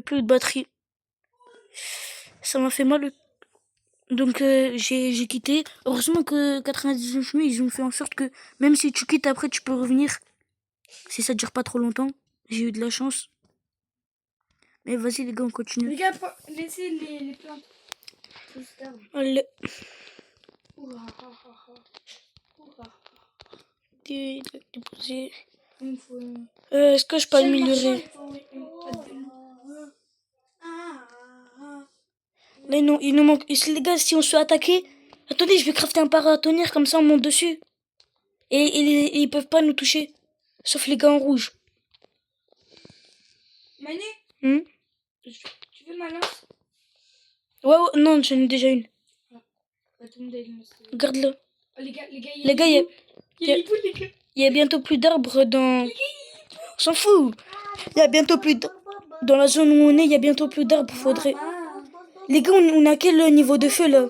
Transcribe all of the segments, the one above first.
plus de batterie. Ça m'a fait mal. Donc j'ai quitté. Heureusement que 99 000, ils ont fait en sorte que même si tu quittes après, tu peux revenir. Si ça dure pas trop longtemps. J'ai eu de la chance. Mais vas-y les gars, on continue. Les gars, laissez les plantes. Allez. Ouah. Déposer. Il faut... Est-ce que je peux améliorer? Mais non, il nous manque. Les gars, si on se fait attaquer. Attendez, je vais crafter un paratonnerre comme ça on monte dessus. Et ils peuvent pas nous toucher. Sauf les gars en rouge. Mané, tu veux ma lance? Ouais, non, j'en ai déjà une. Regarde-le. Oh, les gars, Les gars, il y a bientôt plus d'arbres dans... On s'en fout. Il y a bientôt plus d'arbres. Dans la zone où on est, il y a bientôt plus d'arbres. Faudrait... Les gars, on a quel niveau de feu, là?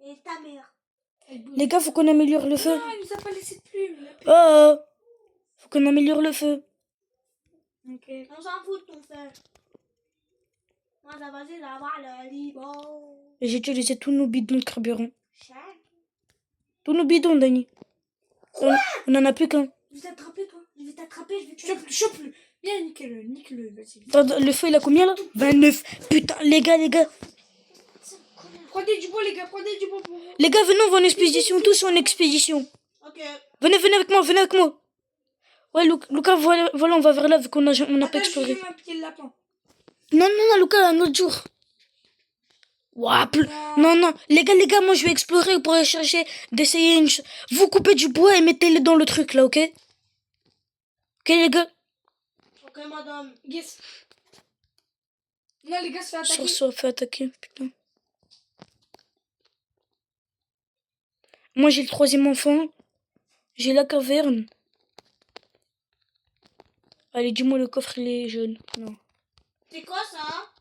Et ta mère. Les gars, faut qu'on améliore le feu. Non, il nous a pas laissé de plume. Oh, faut qu'on améliore le feu. Ok. On s'en fout de ton feu. Moi, ça va, c'est d'avoir le liban. J'ai utilisé tous nos bidons de carburant. Tous nos bidons, Dani. On en a plus qu'un. Je vais t'attraper, toi. Je vais t'attraper, je vais te Chope-le. Viens, nique-le, vas-y. Attends, le feu, il a combien, là? 29. Putain, les gars. Prenez du bois, les gars, prenez du bois pour vous. Les gars, venez, on va en expédition. Tous en expédition. Ok. Venez avec moi. Ouais, Lucas, voilà, on va vers là, vu qu'on n'a pas exploré. Je vais m'appuyer le lapin. Non, Lucas, un autre jour. Ouah, non. Les gars, moi, je vais explorer pour chercher, d'essayer une chose. Vous coupez du bois et mettez-le dans le truc, là, ok? Ok, les gars? Ok, madame. Yes. Non, les gars, se fait attaquer. Sur fait attaquer, putain. Moi, j'ai le 3e enfant. J'ai la caverne. Allez, dis-moi, le coffre, il est jaune. Non. C'est quoi ça?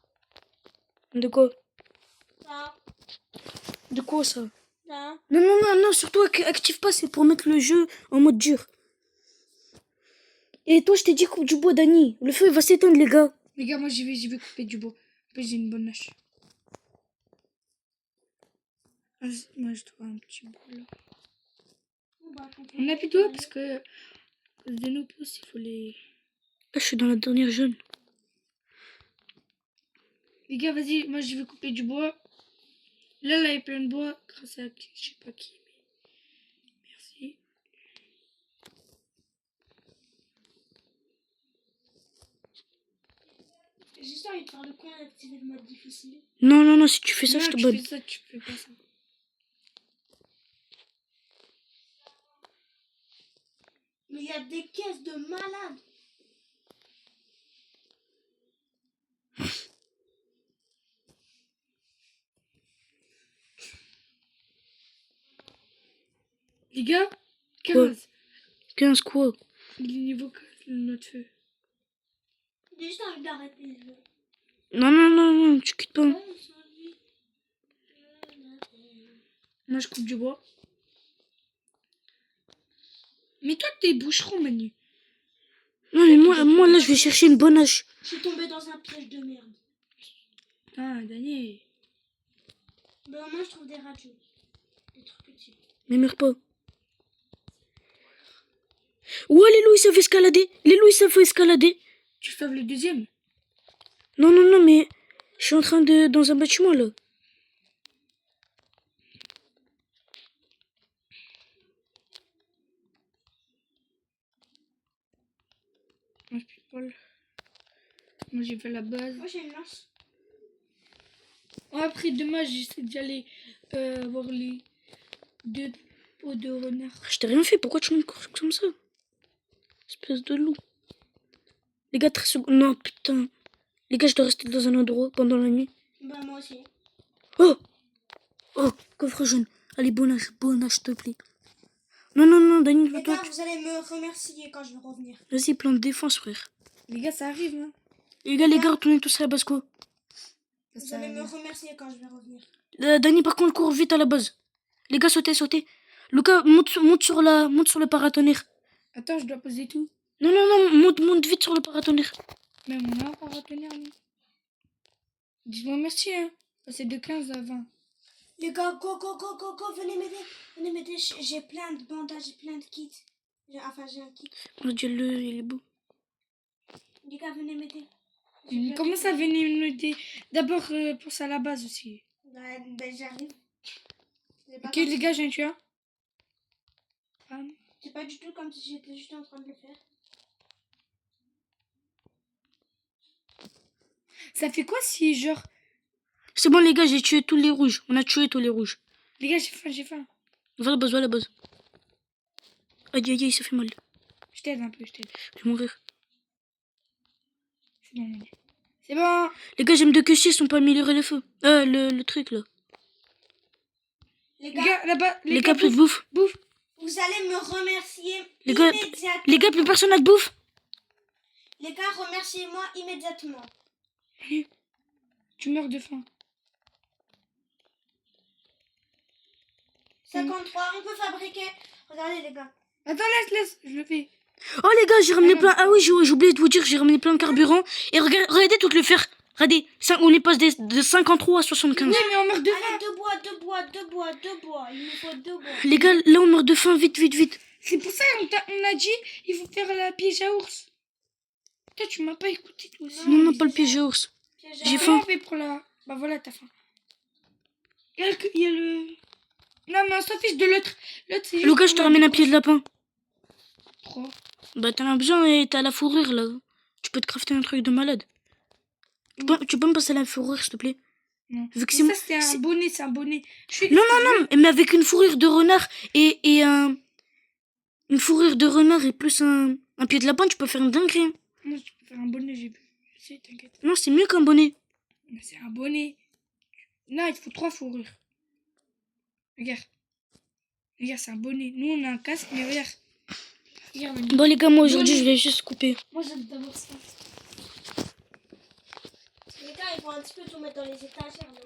De quoi? Ça. De quoi, ça? Ça. Non, surtout, active pas, c'est pour mettre le jeu en mode dur. Et toi, je t'ai dit coupe du bois, Dani. Le feu, il va s'éteindre, les gars. Les gars, moi, j'y vais couper du bois. Après, j'ai une bonne hache. Moi, je trouve un petit bout, là. On a plus d'eau parce que de nos pouces, il faut les... Là, je suis dans la dernière jaune. Les gars, vas-y, moi, je vais couper du bois. Là, il y a plein de bois grâce à je sais pas qui, mais merci. J'ai juste envie de faire le coin et activer le mode difficile. Non, si tu fais ça, je te bonne. Tu fais pas ça. Mais il y a des caisses de malades. Les gars, 15. 15 quoi? Il est niveau 15, notre feu. J'ai juste envie d'arrêter le jeu. Non, tu quittes pas. Moi, je coupe du bois. Mais toi, t'es boucheron, Manu. Non, mais moi là, je vais chercher une bonne hache. Je suis tombée dans un piège de merde. Ah, Daniel. Ben, moi, je trouve des radios. Des trucs petits. Mais meurs pas. Ouais, les loups, ils savent escalader. Tu sauves le deuxième? Non, mais je suis en train de... Dans un bâtiment, là. Moi, je peux pas le... Moi, j'ai fait la base. Moi, j'ai une lance. Après, demain, j'essaie d'aller voir les 2 pots de renard. Je t'ai rien fait, pourquoi tu me cours comme ça? Espèce de loup. Les gars, 13 secondes. Non, putain. Les gars, je dois rester dans un endroit pendant la nuit. Ben, moi aussi. Oh, coffre jaune. Allez, bonne hache, s'il te plaît. Non, Dani, Les gars, vous allez me remercier quand je vais revenir. Vas-y, plan de défense, frère. Les gars, ça arrive, hein. Les gars, retournez tous à la base, quoi. Vous allez me remercier quand je vais revenir. Dani, par contre, cours vite à la base. Les gars, sautez. Lucas, monte sur le paratonnerre. Attends, je dois poser tout. Non, monte vite sur le paratonnerre. Mais on a encore à tenir, nous. Dis-moi merci, hein. C'est de 15 à 20. Les gars, go, venez m'aider. Venez m'aider, j'ai plein de bandages, j'ai plein de kits. Enfin, j'ai un kit. Oh Dieu, il est beau. Les gars, venez m'aider. Comment ça venir nous aider? D'abord, pense à la base aussi. Ben, j'arrive. Ok, les gars, j'ai un tueur. C'est pas du tout comme si j'étais juste en train de le faire. Ça fait quoi si, genre... C'est bon, les gars, j'ai tué tous les rouges. On a tué tous les rouges. Les gars, j'ai faim. Va à la base. Aïe, ça fait mal. Je t'aide un peu, Je vais mourir. C'est bon, mon Dieu. C'est bon. Les gars, j'aime de que ils sont pas amélioré le feu. Le truc, là. Les gars, là-bas... Les gars, plus de bouffe. Vous allez me remercier Les gars, immédiatement. plus personne n'a de bouffe. Les gars, remerciez-moi immédiatement. Tu meurs de faim. 53, on peut fabriquer. Regardez, les gars. Attends, laisse, je le fais. Oh, les gars, j'ai ramené plein... Ah oui, j'ai oublié de vous dire, j'ai ramené plein de carburant. Et regardez tout le fer. Regardez, on est passé de 53 à 75. Oui, mais on meurt de faim. Allez, deux bois. Il me faut 2 bois. Les gars, là, on meurt de faim, vite. C'est pour ça qu'on a dit, il faut faire la piège à ours. Toi, tu m'as pas écouté, toi aussi. Non, pas le piège à ours. J'ai faim. Comment on fait pour la... Bah voilà, t'as faim. Il y a le... Non, mais on s'en fiche de l'autre. L'autre, c'est... Lucas, je te ramène un pied de lapin. Trop. Bah, t'en as besoin et t'as la fourrure, là. Tu peux te crafter un truc de malade. Tu peux me passer la fourrure, s'il te plaît? Non. Vu que Ça, c'est un bonnet. Non, mais avec une fourrure de renard et un... Une fourrure de renard et plus un pied de lapin, tu peux faire une dinguerie. Hein. Non, tu peux faire un bonnet, j'ai vu. Je sais, t'inquiète. Non, c'est mieux qu'un bonnet. Mais c'est un bonnet. Non, il faut 3 fourrures. Regarde, c'est un bonnet. Nous, on a un casque, mais regarde. Regarde, Bon, les gars, moi, aujourd'hui, je vais juste couper. moi, j'aime d'abord ça. Les gars, il faut un petit peu tout mettre dans les étagères, non?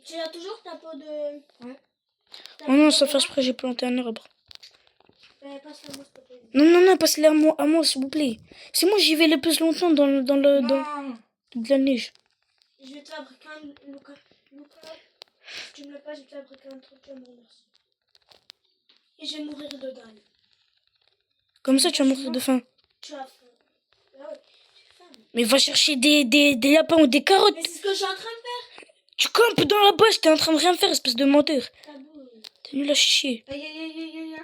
Tu as toujours ta peau de... Ouais. Oh non, ça fait exprès, j'ai planté un arbre. Passe-le moi, s'il te plaît. Non, passe-le à moi, s'il vous plaît. C'est moi, j'y vais le plus longtemps dans Non. de la neige. Je vais te fabriquer un... Lucas, si tu me le passes, je vais te fabriquer un truc, tu vas me remercier. Et je vais mourir de dalle. Comme ça, tu vas mourir de faim. Tu as faim. Ah ouais, j'ai faim. Mais va chercher des lapins ou des carottes. Mais c'est ce que je suis en train de faire. Tu campes dans la bâche, t'es en train de rien faire, espèce de menteur. Tabou. T'es nul à chier. Aïe.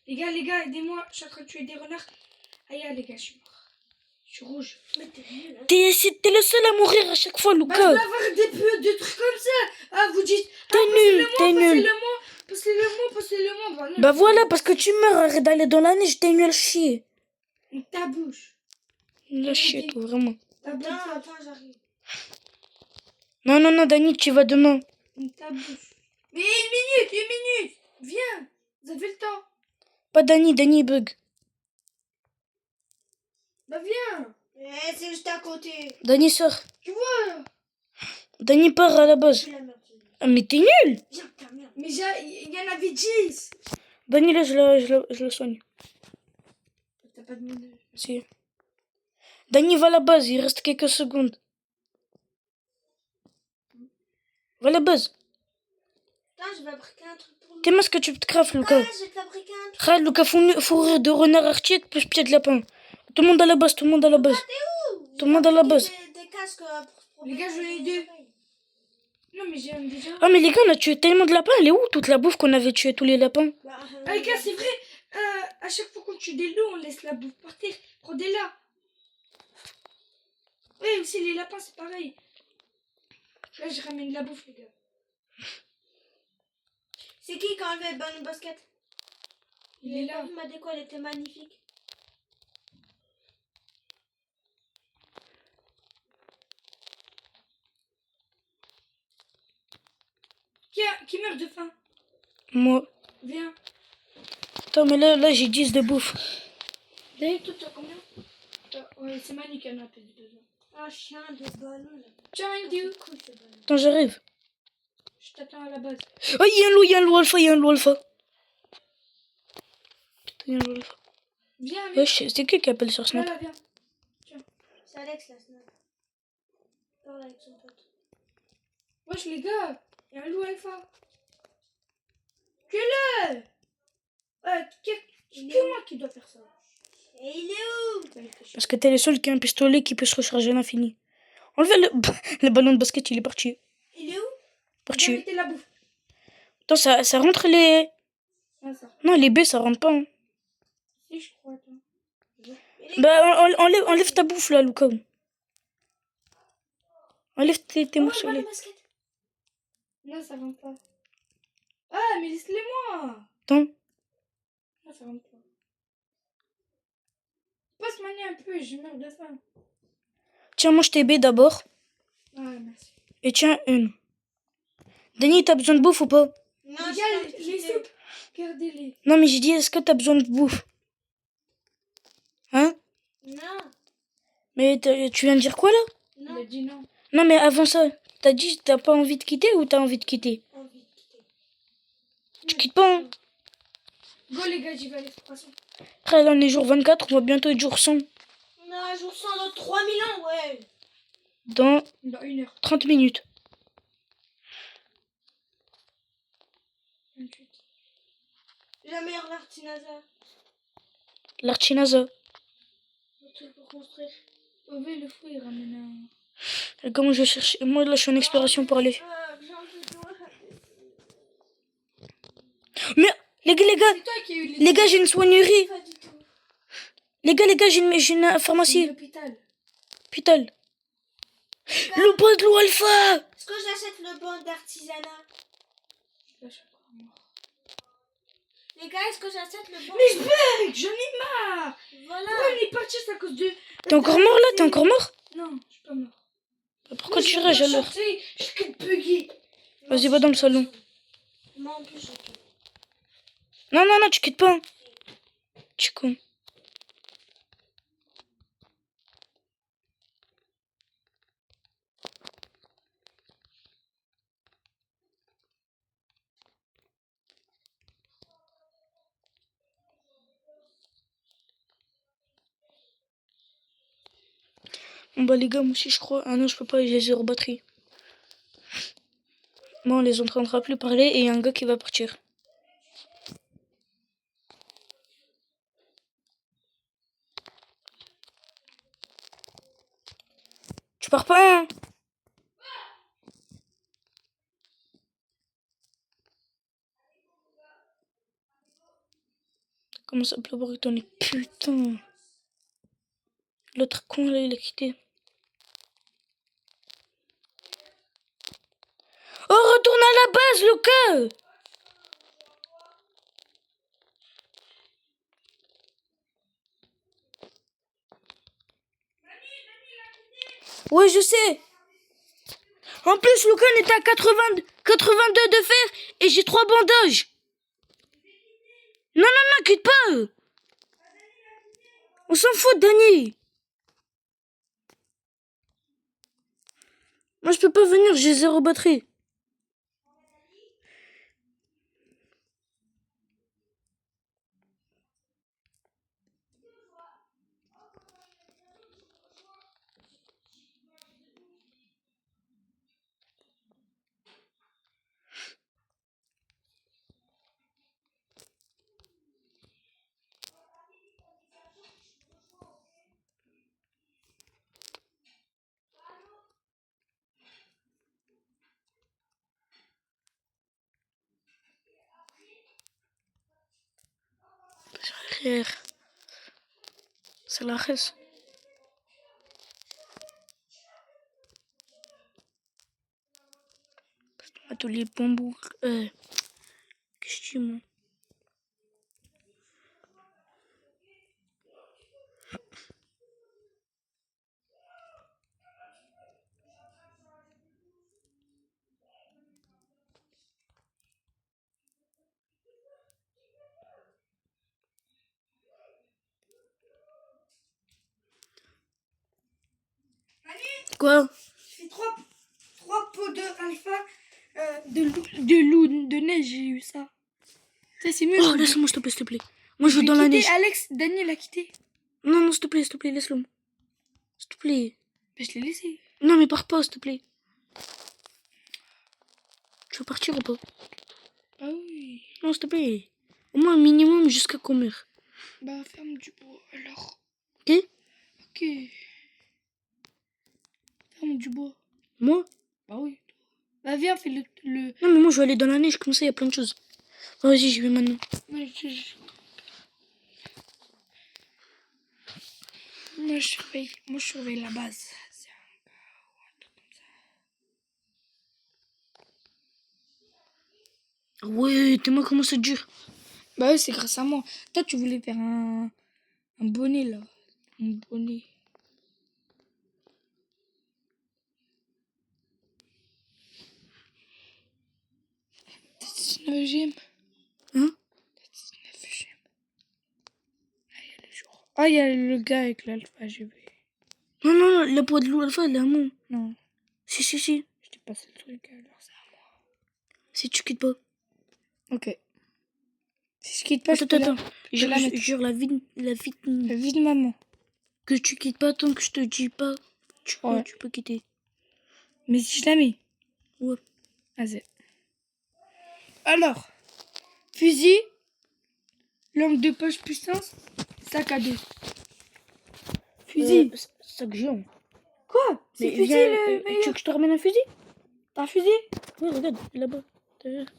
Les gars, aidez-moi. Je suis en train de tuer des renards. Aïe, les gars, je suis mort. Je suis rouge. Mais t'es nul, hein. T'es le seul à mourir à chaque fois, Bah, je Lucas. dois avoir des trucs comme ça. Ah, vous dites... T'es nul. Passez-le-moi. Bah, non, Bah voilà, parce que tu meurs, arrête d'aller dans la neige, t'es nul à chier. ta bouche. Nul à chier, toi, vraiment. Attends, j'arrive. Non, Dani, tu vas demain. Ta bouche. Mais une minute. Viens. Vous avez le temps. Pas Dani bug. Bah, viens. C'est juste à côté. Dani sort. Tu vois. Dani part à la base. C'est la merde. Ah, mais t'es nul. Viens, ta merde. Mais il y en avait 10. Dani, là, je le soigne. T'as pas demandé. Si. Dani, va à la base, il reste quelques secondes. Va à la base. Putain, je vais fabriquer un truc pour nous. Qu'est-ce que tu te crafes, Lucas? Ah, je vais te fabriquer un truc. Regarde, Lucas, fourrure de renard arctique plus pied de lapin. Tout le monde à la base, Tout le monde à la base. Des casques pour Les gars, j'en ai 2. Non, mais j'ai déjà. Ah, mais les gars, on a tué tellement de lapins. Elle est où toute la bouffe qu'on avait tué tous les lapins? Ah, les gars, c'est vrai. À chaque fois qu'on tue des loups, on laisse la bouffe par terre. Prenez-la. Oui, aussi les lapins, c'est pareil. Là, je ramène la bouffe, les gars. C'est qui qui a enlevé le basket? Il est là. Il m'a dit quoi, elle était magnifique. Qui meurt de faim? Moi. Viens. Attends, mais là j'ai 10 de bouffe. D'ailleurs, toi, tu as combien? Ouais, c'est Manu qui en a plus besoin. Ah, chien de ballon là. Tiens, Dieu. Attends, j'arrive. Je t'attends à la base. Oh, il y a un loup alpha, Daniel Loup Alpha. Viens, viens. Wesh, c'est qui appelle sur Snap? Voilà, viens. C'est Alex la snap. Parle avec son pote. Wesh, les gars. Il y a un loup alpha. Que-le. Que moi qui dois faire ça. Et il est où? Parce que t'es le seul qui a un pistolet qui peut se recharger à l'infini. Enlevez le ballon de basket, il est parti. Il est où? Viens, Parti. mettez la bouffe. Attends, ça rentre les... Ah, ça. Non, les B, ça rentre pas. Hein. Si, je crois. Attends. Bah, enlève ta bouffe, là, Lucas. Enlève tes Oh, morceaux. le ballon basket. Non, ça rentre pas. Ah, mais laisse-les-moi. Attends. Non, ça rentre pas. Passe manier un peu, je meurs de faim. Tiens, mange tes B d'abord. Ah, merci. Et tiens, une. Denis, t'as besoin de bouffe ou pas? Non, Regarde, les soupes. Regardez-les. Non, mais j'ai dit, est-ce que t'as besoin de bouffe? Hein? Non. Mais tu viens de dire quoi, là? Il Non. a dit non. Non, mais avant ça, t'as dit t'as pas envie de quitter ou t'as envie de quitter? Envie de quitter. Tu quittes pas, hein? Go, les gars, j'y vais aller de toute façon. Après, là, on est jour 24, on va bientôt être jour 100. Non, je vous sens dans 3000 ans, ouais. Dans Dans 1 heure. 30 minutes. 28. La meilleure Martinaza. L'Archinaza. Le truc pour construire. Ové, le fou, il ramène un... Et comment je cherche? Moi, là, je suis en exploration pour aller. Ah, j'en peux pas. Mais, les gars, C'est toi qui as eu les gars, j'ai une soignerie. Pas du tout. Les gars, j'ai une pharmacie. L'hôpital. Putain. Le bois de l'eau alpha. Est-ce que j'achète le banc d'artisanat? Là, je suis encore mort. Les gars, est-ce que j'achète le banc? Mais je bug, j'en ai marre. Voilà. Pourquoi on est parti c'est à cause de... T'es encore mort, là? T'es encore mort? Non, je suis pas mort. Pourquoi Moi, tu je rages peux alors? pas chanter, je suis que buggy. Vas-y, va dans le salon. Moi en plus, je quitte. Non, tu quittes pas. Tu con. Bon bah les gars, moi aussi je crois. Ah non, je peux pas, j'ai 0 batterie. Bon, on les entendra plus parler et il y a un gars qui va partir. Tu pars pas, hein? Comment ça peut avoir étonné? Putain. L'autre con là, il a quitté. Oh, retourne à la base, Lucas! Ouais, je sais. En plus, Lucas on était à 82 de fer et j'ai 3 bandages. Non, quitte pas. On s'en fout, Dani. Moi, je peux pas venir, j'ai 0 batterie. Frère. C'est la res. Atelier bambou. Qu'est-ce que je dis, moi? Quoi? J'ai fait 3 pots de alpha, de neige, j'ai eu ça. Ça, c'est mieux. Oh, laisse-moi, s'il te plaît. Moi, je vais dans la neige. Alex, Daniel a quitté. Non, s'il te plaît, laisse-le. S'il te plaît. Mais je l'ai laissé. Non, mais pars pas, s'il te plaît. Tu veux partir ou pas? Ah oui. Non, s'il te plaît. Au moins, un minimum jusqu'à combrir. Bah, ferme du bois, alors. Ok? Ok. Ferme du bois. Moi? Bah oui. Bah, viens, fais le... Non, mais moi, je vais aller dans la neige, comme ça, il y a plein de choses. Vas-y, j'y vais maintenant. Moi, je surveille la base. C'est un gars ou un truc comme ça. Ouais, t'es moi, comment c'est dur. Bah oui, c'est grâce à moi. Toi, tu voulais faire un bonnet, là. Un bonnet. T'as 19ème. Hein? T'as 19ème. Ah, il y a le jour. Ah, il y a le gars avec l'alpha, j'ai vu. Non, la boîte de loup alpha, elle est à moi. Non, Si. je t'ai passé le truc, alors c'est à moi. Si tu quittes pas. Ok. Si je quitte pas, je Attends. peux la mettre. Jure, la vie La vie de maman. que tu quittes pas tant que je te dis pas. Ouais. Tu peux quitter. Mais si je la mets. Ouais. Vas-y. Alors, fusil, lampe de poche puissance, sac à dos. Fusil. Sac géant. Quoi? C'est Mais fusil viens, le tu veux meilleur. que je te ramène un fusil? T'as un fusil? Oui, regarde, là-bas. Derrière.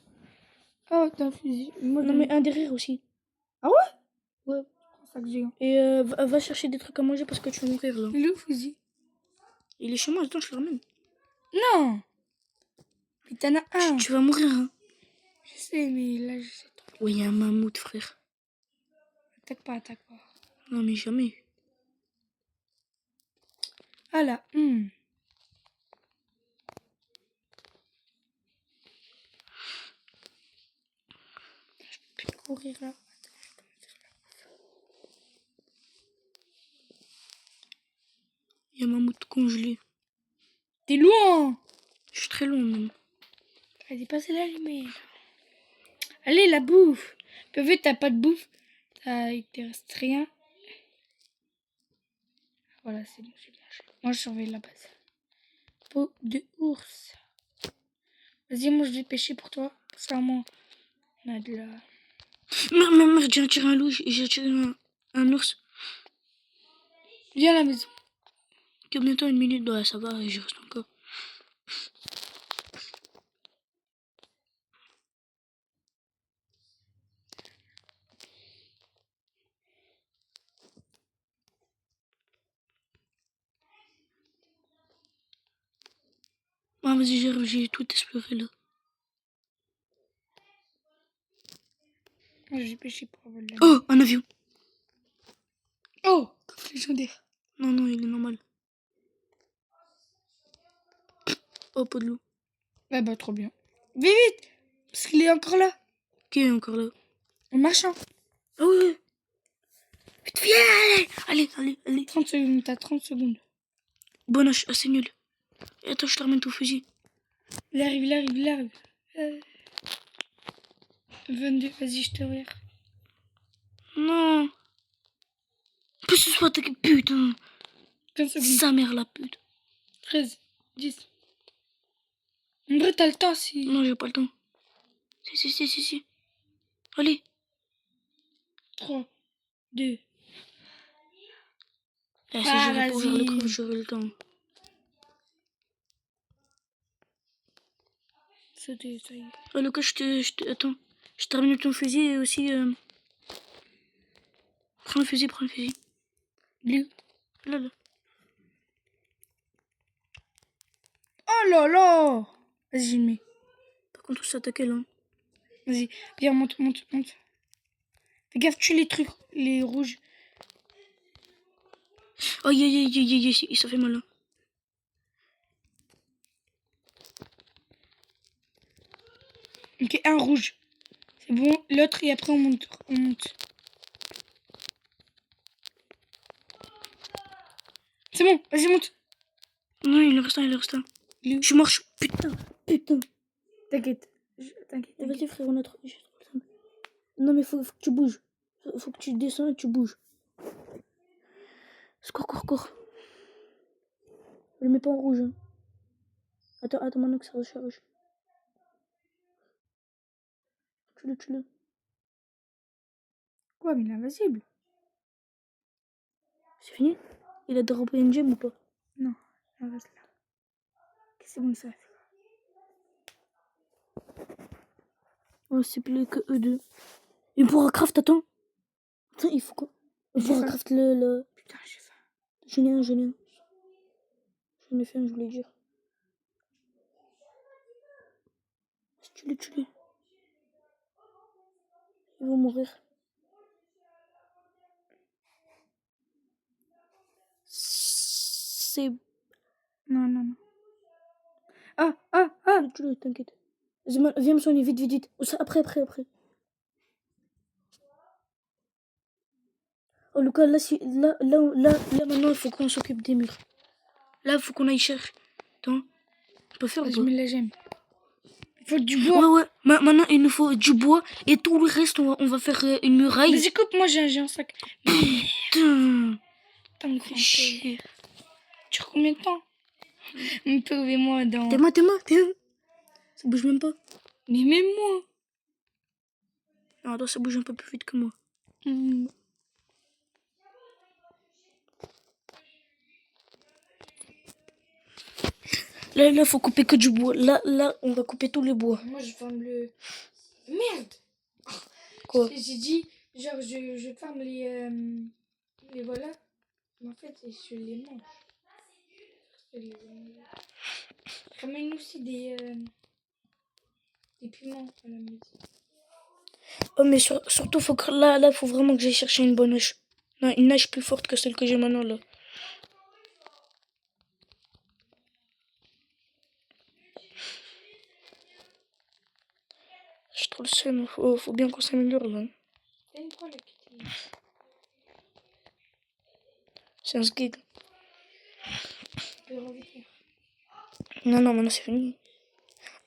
Oh, t'as un fusil. Moi, Non, mais un derrière aussi. Ah ouais? Ouais. Sac géant. Et va chercher des trucs à manger parce que tu vas mourir là. Il est où, fusil? Il est chez moi, attends, je le ramène. Non. Mais t'en as un. Tu vas mourir, hein. Je sais, mais là, je sais trop. Ouais, il y a un mammouth, frère. Attaque pas. Non, mais jamais. Ah là. Je peux courir là. Il y a un mammouth congelé. T'es loin. Je suis très loin, même. Elle a dépassé la limite. Allez, la bouffe. Peu vu, t'as pas de bouffe. Il te reste rien. Voilà, c'est bon, j'ai mangé. Moi, je surveille la base. Peau de ours. Vas-y, moi, je vais pêcher pour toi. Ça, moi, on a de la... Merde, j'ai tiré un loup, j'ai tiré un ours. Viens à la maison. Combien de temps? 1 minute? Ouais, ça va, j'y reste encore. Ah, vas-y, j'arrive, j'ai tout exploré là. Moi, je vais pêcher pour avoir de la... Oh, un avion. Oh, coffre légendaire. Non, il est normal. Oh, pot de loup. Ouais, bah, trop bien. Vite. Parce qu'il est encore là. Qui est encore là? En marchant. Ah ouais. Vite, viens, allez. 30 secondes, t'as 30 secondes. Bon, c'est nul. Et attends, je te ramène ton fusil. Il arrive. 22, vas-y, je te regarde. Non. Que ce soit ta putain. 15 secondes. Sa mère la pute. 13, 10. En vrai, t'as le temps si... Non, j'ai pas le temps. Si. Allez. 3, 2. Si Ah, j'aurais pu ouvrir le vas-y. coffre, j'aurais le temps. Sauter, ça y est. Oh, Lucas, attends. Je termine ton fusil et aussi... Prends le fusil. Bleu. Là. Oh là là. Vas-y, je le mets. Par contre, on s'attaquer là. Vas-y, viens, monte. Fais gaffe, tue les trucs, les rouges. Oh, yeah, ça fait mal là. Ok, un rouge. C'est bon, l'autre et après on monte. C'est bon, vas-y, monte. Non, il en reste un. Je suis mort, putain. T'inquiète. Vas-y, frère, on a trop... Non, mais faut que tu bouges. Faut que tu descends et tu bouges. Cours. Le mets pas en rouge. Hein. Attends maintenant que ça recharge. Tue-le. Quoi, mais il est invincible? C'est fini? Il a dropé une gemme ou pas? Non, il reste là. Ok, c'est bon, ça. Oh, c'est plus que eux deux. Il pourra craft, attends. Attends, il faut quoi? Il pourra craft le... Putain, j'ai faim. J'en ai un. J'en ai fait un, je voulais dire. Tue-le. Ils vont mourir. C'est... Non. Ah! Tue-le, t'inquiète. Viens me soigner, vite. Après. Oh, Lucas, là, maintenant, il faut qu'on s'occupe des murs. Là, il faut qu'on aille chercher. Attends, on peut faire ou Je pas? mets la gemme. Il faut du bois. Ouais. Maintenant, il nous faut du bois et tout le reste, on va faire une muraille. Vas-y, coupe, moi j'ai un sac. Putain, Putain, me grand chier. Tu combien de temps? Mon père et moi dans... T'es moi. Ça bouge même pas. Mais même moi. Non, attends, ça bouge un peu plus vite que moi. Là, faut couper que du bois. Là, on va couper tous les bois. Moi je farme le... Merde. Quoi? J'ai dit, genre je farme les voilà. Mais en fait, je les mange. Ramène aussi des piments à la maison. Oh, mais surtout, là, faut vraiment que j'aille chercher une bonne hache. Non, une hache plus forte que celle que j'ai maintenant, là. J'ai trop le seum. Faut bien qu'on s'améliore, là. Donne quoi la petite? C'est un gig. Je peux revenir. Non, maintenant, c'est fini.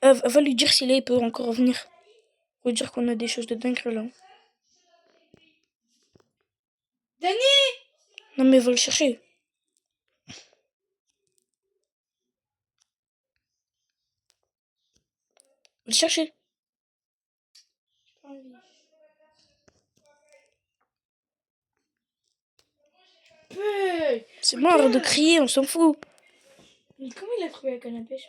Va lui dire s'il peut encore revenir. Faut dire qu'on a des choses de dingue, là. Dani! Non, mais va le chercher. Va le chercher. J'ai pas envie. C'est bon, arrête de crier, on s'en fout. Mais comment il a trouvé la canne à pêche?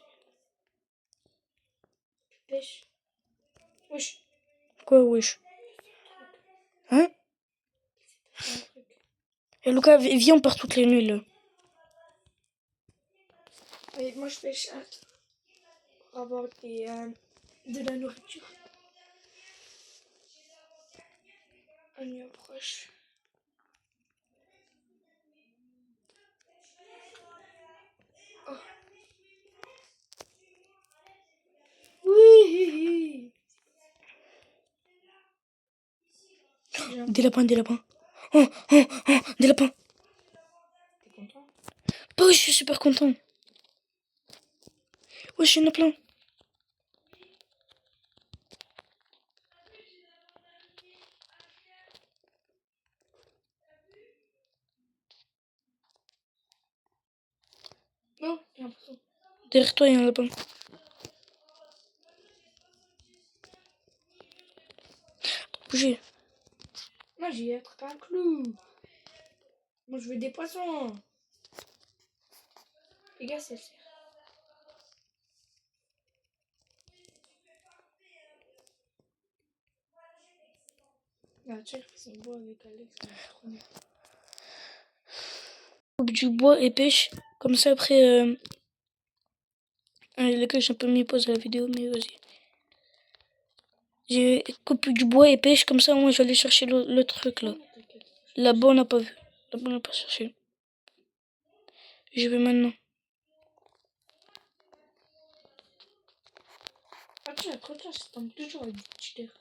Pêche. Wesh. Quoi, wesh? Hein? C'est un truc. Et Lucas, viens, on part toutes les nuits, là. Et moi je pêche pour avoir de la nourriture. On y approche. Oh. Oui! Des lapins. Oh, des lapins. T'es content? Bah oui, je suis super content. Wesh, il y en a plein. Non, j'ai l'impression. Derrière toi, il y a un lapin. Bouger. Moi j'ai attrapé un clou. Moi je veux des poissons. Les gars, c'est le cerf. Ah, tiens, c'est beau avec Alex. On est trop bien. Coupe du bois et pêche. Comme ça, après... les gars, j'ai un peu mis pause à la vidéo, mais vas-y. J'ai coupé du bois et pêche, comme ça, moi, je vais aller chercher le truc, là. Là-bas, on n'a pas vu. Là-bas, on n'a pas cherché. J'y vais maintenant. Ah, tu as trop de chance, ça tombe toujours avec des cheaters.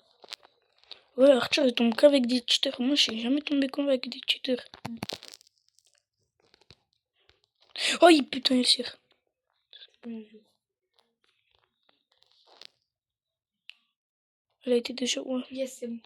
Ouais, Arthur, il tombe qu'avec des cheaters. Moi, je suis jamais tombé qu'avec des cheaters. Oh, putain, il tire. Bien joué. Elle a été déjà... Ouais. Yes, c'est bon.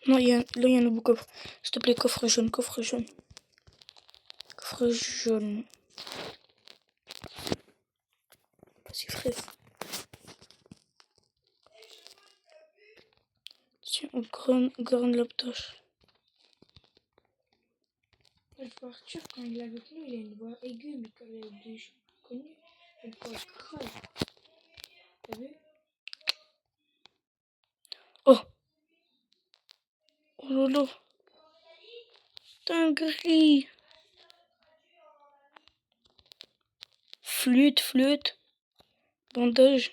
Non, là, il y a un nouveau coffre. S'il te plaît, coffre jaune, coffre jaune. Coffre jaune. Vas-y, frère. Tiens, grand laptoche. Je vois Arthur, quand il est avec nous, il a une voix aiguë, mais quand il est avec des gens connus, il a une voix grave. T'as vu? Oh! Oh là là! Dinguerie! Flûte. Bandage.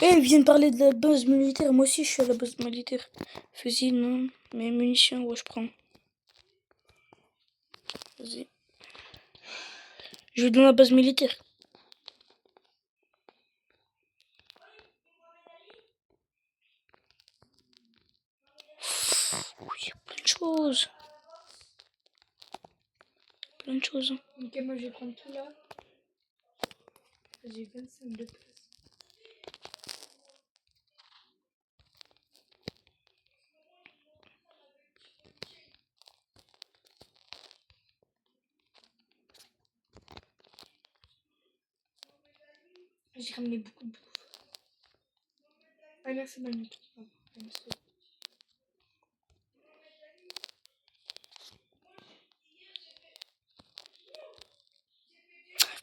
Eh, ils viennent parler de la base militaire. Moi aussi, je suis à la base militaire. Fusil, non. Mais munitions, ouais, je prends. Vas-y. Je vais dans la base militaire. Oui, plein de choses. Plein de choses. Hein. Ok, moi je vais prendre tout là. J'ai 25 de place. J'ai ramené beaucoup de bouffe. Ah merci, bonne merci.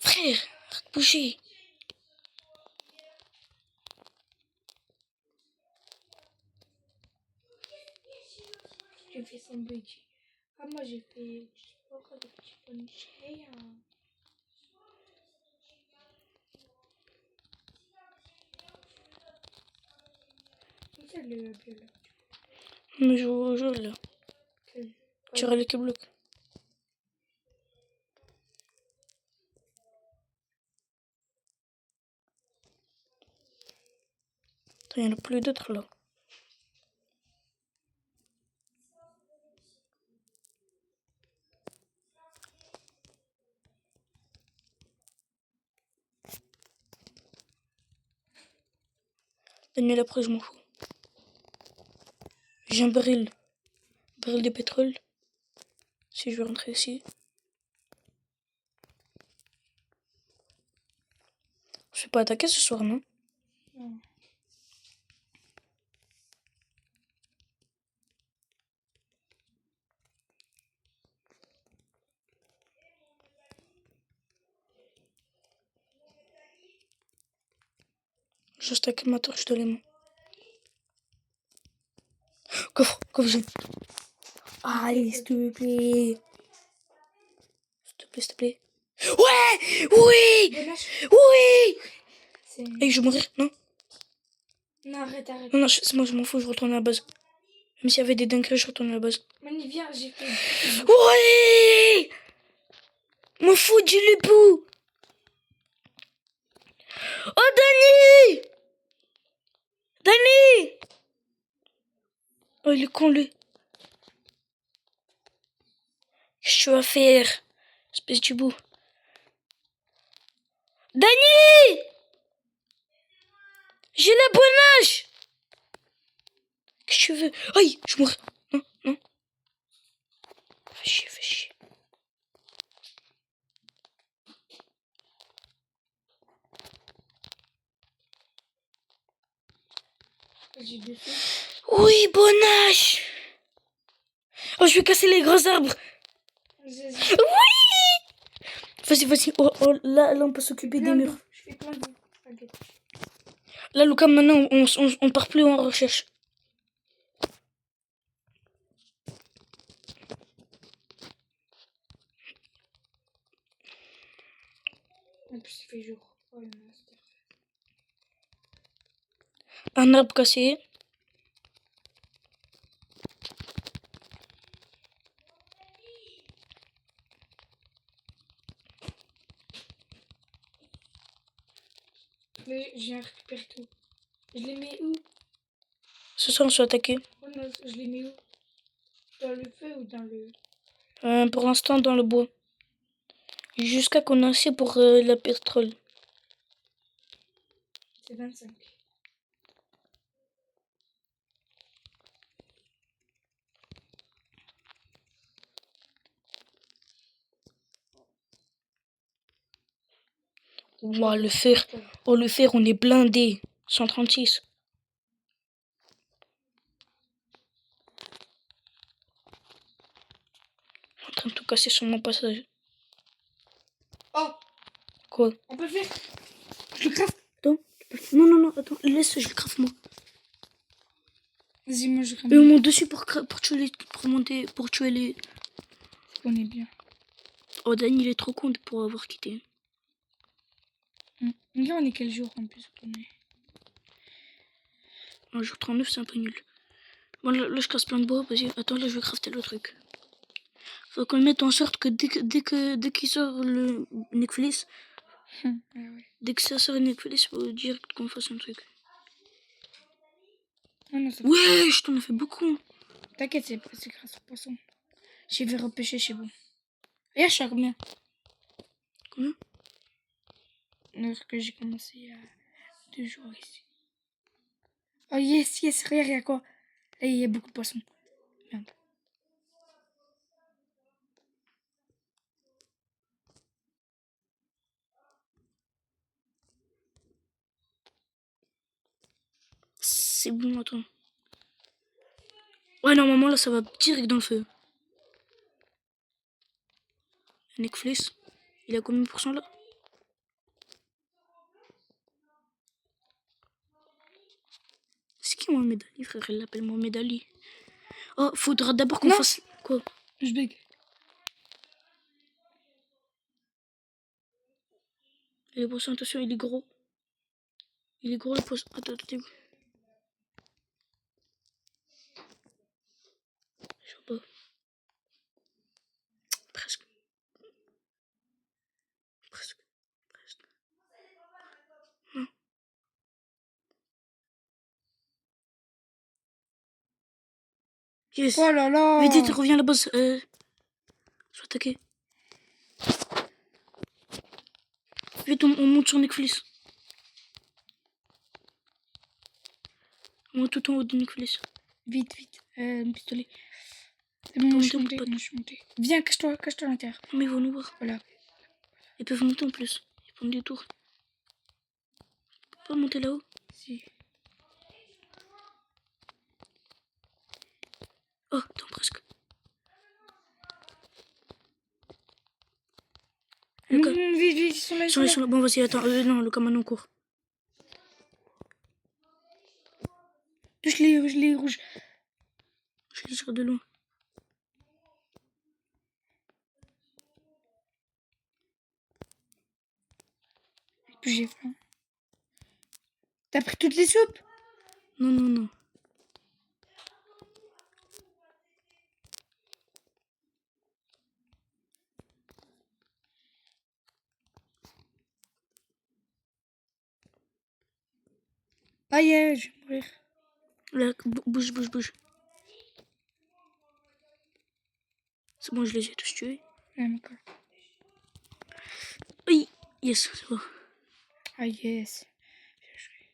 Frère, arrête de bouger. J'ai fait sandwich. Ah, moi j'ai fait du sport avec du punch. C'est le violet. Mais je joue au jeu là. Tu auras les blocs. Il n'y en a plus d'autres là. Daniel, après, je m'en fous. J'ai un baril. Baril de pétrole. Si je veux rentrer ici. Je vais pas attaquer ce soir, non? Non. Je stack ma torche de l'aimant. Coffre jaune. Allez, s'il te plaît. S'il te plaît. Ouais! Oui! Oui! Et je vais mourir, non? Non, arrête. Non, c'est moi, je m'en fous, je retourne à la base. Même s'il y avait des dingueries, je retourne à la base. Mani, viens, j'ai fait. Oui! M'en fous du lupou! Oh, Dani! Dani! Oh, il est con, lui. Qu'est-ce que tu vas faire? Espèce du bout. Dani! J'ai la bonne âge! Qu'est-ce que tu veux? Aïe, je mourrai. Non. Fais chier. J'ai deux filles. Oui, bon âge! Oh, je vais casser les gros arbres. Oui! Vas-y. Oh, là, on peut s'occuper des murs. Je fais plein de bouffe. T'inquiète. Là, Lucas, maintenant, on part plus en recherche. En plus, il fait jour. Oh, le master. Un arbre cassé. Mais j'ai récupéré tout. Je les mets où? Ce soir, on se fait attaquer. Oh non, je les mets où? Dans le feu ou dans le... Pour l'instant, dans le bois. Jusqu'à qu'on ait assez pour la pétrole. C'est 25. Ouah, le fer. Oh, le fer, on est blindé. 136. En train de tout casser sur mon passage. Oh, Quoi? on peut le faire. Je le craft. Attends. Non, attends. Laisse, je le craft moi. Vas-y, moi je Et on ramène. monte dessus pour tuer les... Pour monter... Pour tuer les... On est bien. Oh, Dan, il est trop con pour avoir quitté. Regarde, on est quel jour en plus on est. Un jour 39, c'est un peu nul. Bon, là, je casse plein de bois. Vas-y, attends, là, je vais crafter le truc. Faut qu'on mette en sorte que dès qu'il sort le Netflix, Ah ouais. dès que ça sort le Netflix, faut direct qu'on fasse un truc. Non, non, ça Ouais, je t'en ai fait beaucoup. T'inquiète, c'est grâce au poisson. J'ai fait repêcher chez vous. Regarde, je suis à combien? Combien? Alors que j'ai commencé il y a 2 jours ici. Oh yes, regarde, il y a quoi? Là, il y a beaucoup de poissons. Merde. C'est bon, attends. Ouais, normalement, là, ça va direct dans le feu. Netflix, il a combien de pourcents là? C'est qui Mohamed Ali, frère? Il l'appelle Mohamed Ali. Oh, faudra d'abord qu'on Non. fasse. Quoi? Je bug. Les poissons, attention, il est gros. Il est gros le poisson. Attends. Je sais pas. Presque. Non. Yes. Oh là là. Vite, reviens à la base. Sois attaqué. Vite, on monte sur Netflix. On monte tout en haut de Netflix. Vite. Un pistolet. C'est bon, je suis Monte, monté. Je suis monté. Viens, cache-toi à l'intérieur. Mais ils vont nous voir. Voilà. Ils peuvent monter en plus. Ils font des tours. Ils peuvent pas monter là-haut. Si. Oh, attends, presque. Vite, ils sont là. Ils sont là. Bon, vas-y, attends. Non, le maintenant court. Touche les rouges. Je les tire de loin. Puis j'ai faim. T'as pris toutes les soupes? Non. Aïe, je vais mourir. Là, bouge. C'est bon, je les ai tous tués. Ah, d'accord. Oui, yes, c'est bon. Ah, yes. Bien joué.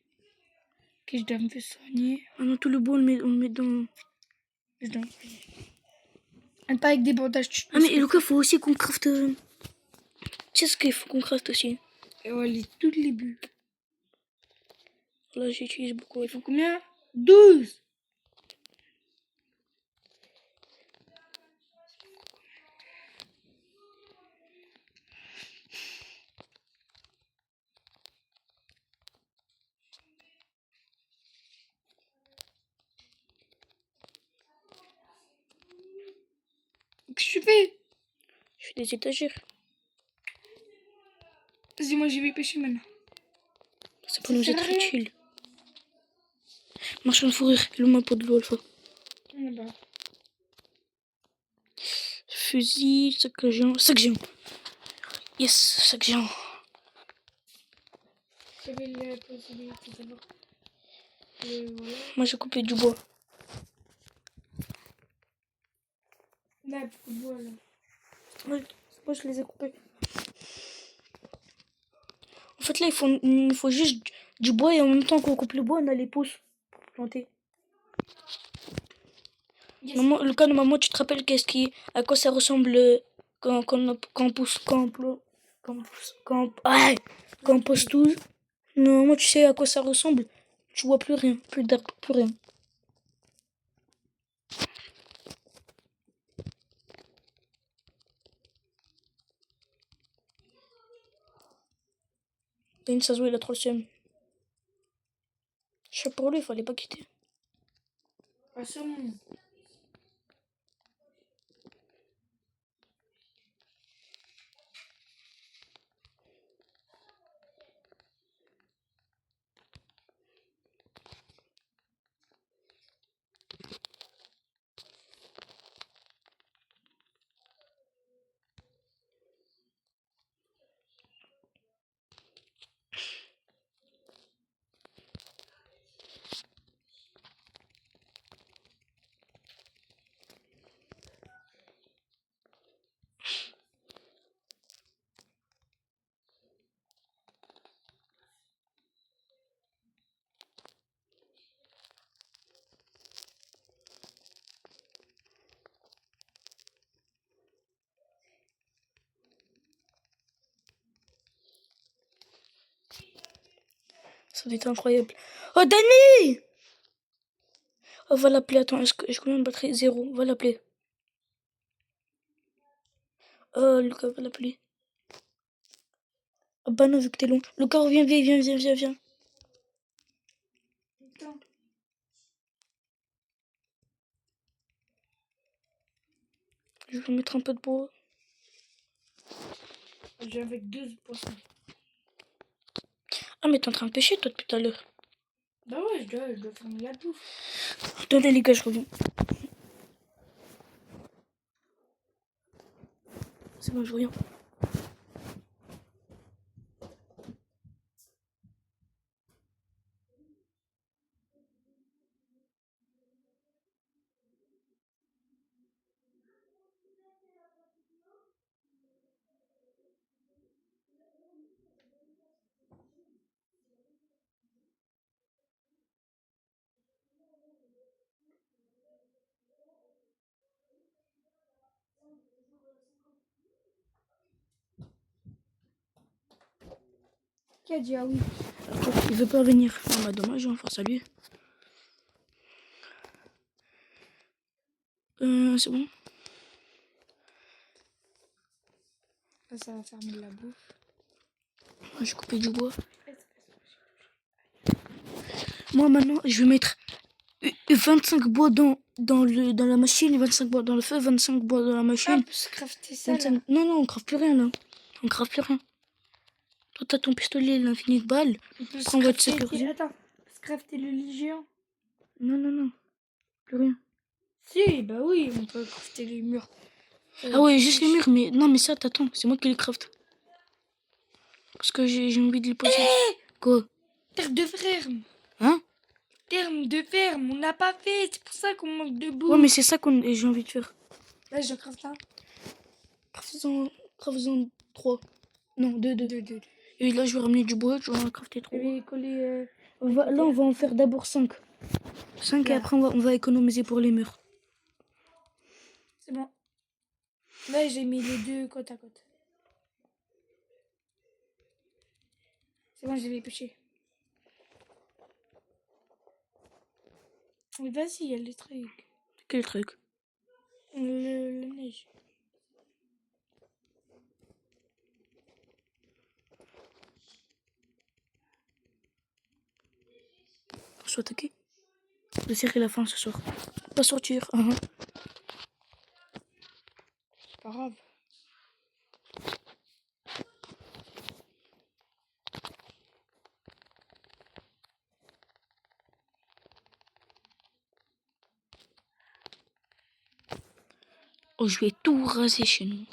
Ok, je dois me faire soigner. Maintenant, tout le bois, on le met dans... Je dois me soigner. Pas avec des bandages. Ah, mais Lucas, faut aussi qu'on crafte... Tu sais ce qu'il faut qu'on crafte aussi? Et ouais, toutes les bulles. Là, j'utilise beaucoup. Il faut combien? 12. Qu'est-ce que tu fais? Je fais des étagères. Vas-y, moi j'y vais pêcher maintenant. Ça peut nous sert être à rien. utile. Marchand de fourrure, le map de l'eau alpha. Là-bas. Fusil, sac géant. Sac géant. Yes, sac géant. J'avais la possibilité d'avoir. Voilà. Moi, j'ai coupé du bois. Là, beaucoup de bois là. Ouais, moi, je les ai coupés. En fait, là, il faut juste du bois et en même temps qu'on coupe le bois, on a les pousses pour planter. Yes. Maman, Lucas, maman, tu te rappelles à quoi ça ressemble quand on pousse, ouais, Quand on pose tout, normalement, tu sais à quoi ça ressemble. Tu vois plus rien, plus d'arbres, plus rien. Yann, ça se voit, il a trop le seum. Je sais pour lui, il fallait pas quitter. Pas sûrement. Ça doit être incroyable. Oh, Dani! Oh, va l'appeler, attends, est-ce combien de batterie? 0, va l'appeler. Oh, Lucas, va l'appeler. Ah bah non, vu que t'es long. Lucas, reviens, viens. Putain. Je vais mettre un peu de bois. J'ai avec 2 poissons. Ah, mais t'es en train de pêcher, toi, depuis tout à l'heure. Bah ouais, je dois fermer la bouffe. Attendez, les gars, je reviens. C'est bon, je reviens. Qui a dit ah oui? Il veut pas venir. Ah bah dommage, hein, force à lui. C'est bon. Ça va fermer la bouffe. J'ai coupé du bois. Moi maintenant, je vais mettre 25 bois dans la machine, 25 bois dans le feu, 25 bois dans la Ah, machine. on peut se crafter ça là. 25... Non, on crave plus rien là. On crave plus rien. Toi, t'as ton pistolet, l'infini de balles. On peut Après, on va te se crafter. sécuriser. Attends, on peut se crafter le lit géant. Non. Plus rien. Si, bah oui, on peut crafter les murs. Ah ouais, juste les murs, mais non, mais ça, t'attends, c'est moi qui les craft. Parce que j'ai envie de les poser. Quoi? Terre de ferme. Hein? Terme de ferme, on n'a pas fait. C'est pour ça qu'on manque de bouffe. Ouais, mais c'est ça que j'ai envie de faire. Là, je crafte un. Craftez-en 3. Non, 2. Et là, je vais ramener du bois, je vais en crafter 3. Je vais coller. Là, on va en faire d'abord 5. 5 et Là. après, on va économiser pour les murs. C'est bon. Là, j'ai mis les 2 côte à côte. C'est bon, je vais pêcher. Mais vas-y, il y a les trucs. Quel truc? Le neige. On soit attaqué. Le serrer la fin ce soir. Pas sortir. C'est pas grave. Oh, je vais tout raser chez nous.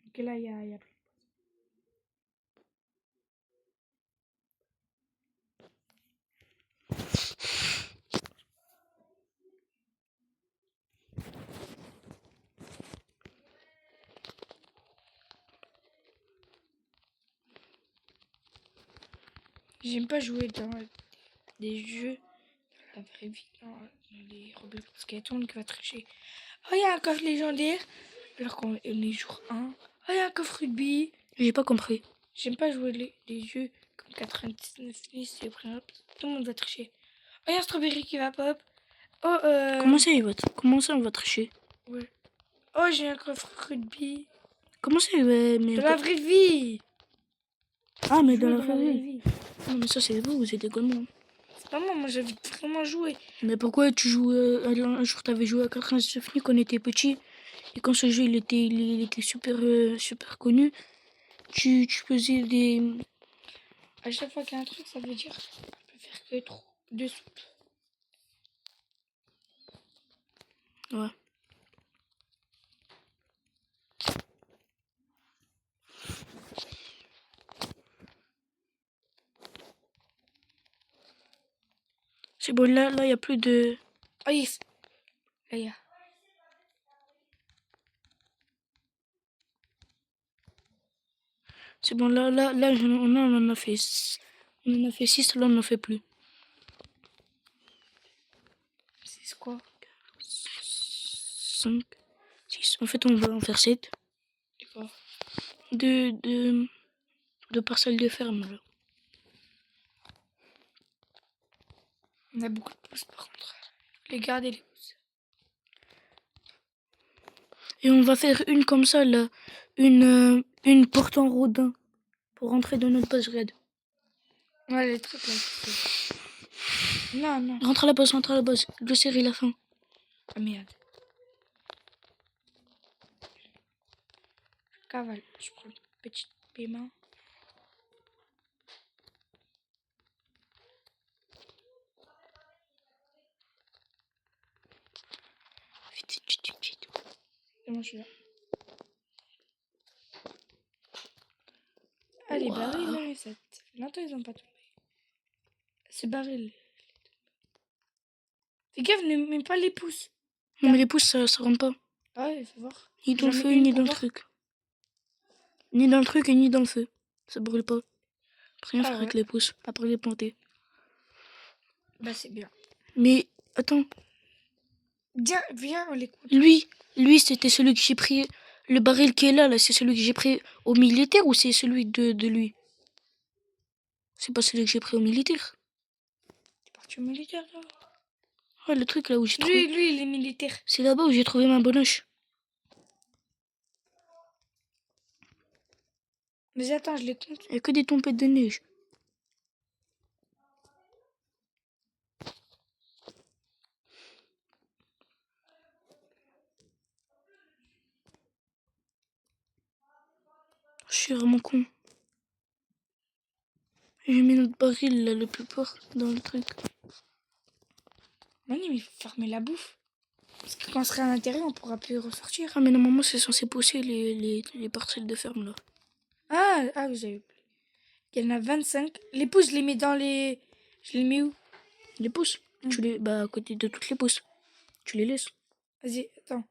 Ok, là, il y a plus. J'aime pas jouer dans des jeux, la vraie vie, dans les Roblox, parce qu'il y a tout le monde qui va tricher. Oh, il y a un coffre légendaire. Alors qu'on est jour 1. Oh, il y a un coffre rugby. J'ai pas compris. J'aime pas jouer les jeux comme 99 Nice et Prénop. Tout le monde va tricher. Oh, il y a un strawberry qui va pop. Oh, Comment ça, on va tricher? ouais. Oh, j'ai un coffre rugby. Comment ça, mais De la vraie vie. Ah, mais Jouer dans la dans la vraie vraie vie. vie. Non, mais ça, c'est vous êtes comment? C'est pas moi j'avais vraiment joué. Mais pourquoi tu joues un jour, t'avais joué à 99 quand on était petit, et quand ce jeu il était super, super connu, tu faisais des. À chaque fois qu'il y a un truc, ça veut dire qu'on peut faire que trop de soupe. Ouais. C'est bon, là, il y a plus de. Oh yes. Là, il y a. C'est bon, là, on en a fait. On en a fait 6, là, on n'en fait plus. C'est quoi? 5, 6. En fait, on va en faire 7. D'accord. De parcelles de ferme, là. On a beaucoup de pouces par contre. Les garder les pouces. Et on va faire une comme ça, là. Une porte en rodin. Pour rentrer dans notre base raid. Ouais, les trucs là. Non, non. Rentre à la base. Le serrer la fin. Ah merde. Je cavale. Je prends une petite paiement. Vite, vite, vite. Et moi je suis là. Ah, les barils là, ça fait longtemps ils ont pas tombé. Ce baril. Fais gaffe, ne mets pas les pouces. Non, mais les pouces, ça rentre pas. Ah ouais, faut voir. Ni dans le J'en feu, mets une ni pour dans le voir. truc. Ni dans le truc et ni dans le feu. Ça brûle pas. Rien faire ouais. avec les pouces, à part les planter. Bah c'est bien. Mais, attends. Viens, on les compte. Lui, c'était celui que j'ai pris. Le baril qui est là, c'est celui que j'ai pris au militaire ou c'est celui de lui? C'est pas celui que j'ai pris au militaire. T'es parti au militaire là? Ouais, le truc là où j'ai trouvé. Lui, il est militaire. C'est là-bas où j'ai trouvé ma bonoche. Mais attends, je les compte. Il y a que des tempêtes de neige. Je suis vraiment con. J'ai mis notre baril là, le plus fort, dans le truc. Non, mais il faut fermer la bouffe. Parce que quand on sera à l'intérieur, on pourra plus ressortir. Ah, mais normalement, c'est censé pousser les parcelles de ferme là. Ah oui, j'avais oublié. Il y en a 25. Les pouces, je les mets dans les. Je les mets où? Les pousses. Tu les. Bah, à côté de toutes les pousses. Tu les laisses. Vas-y, attends.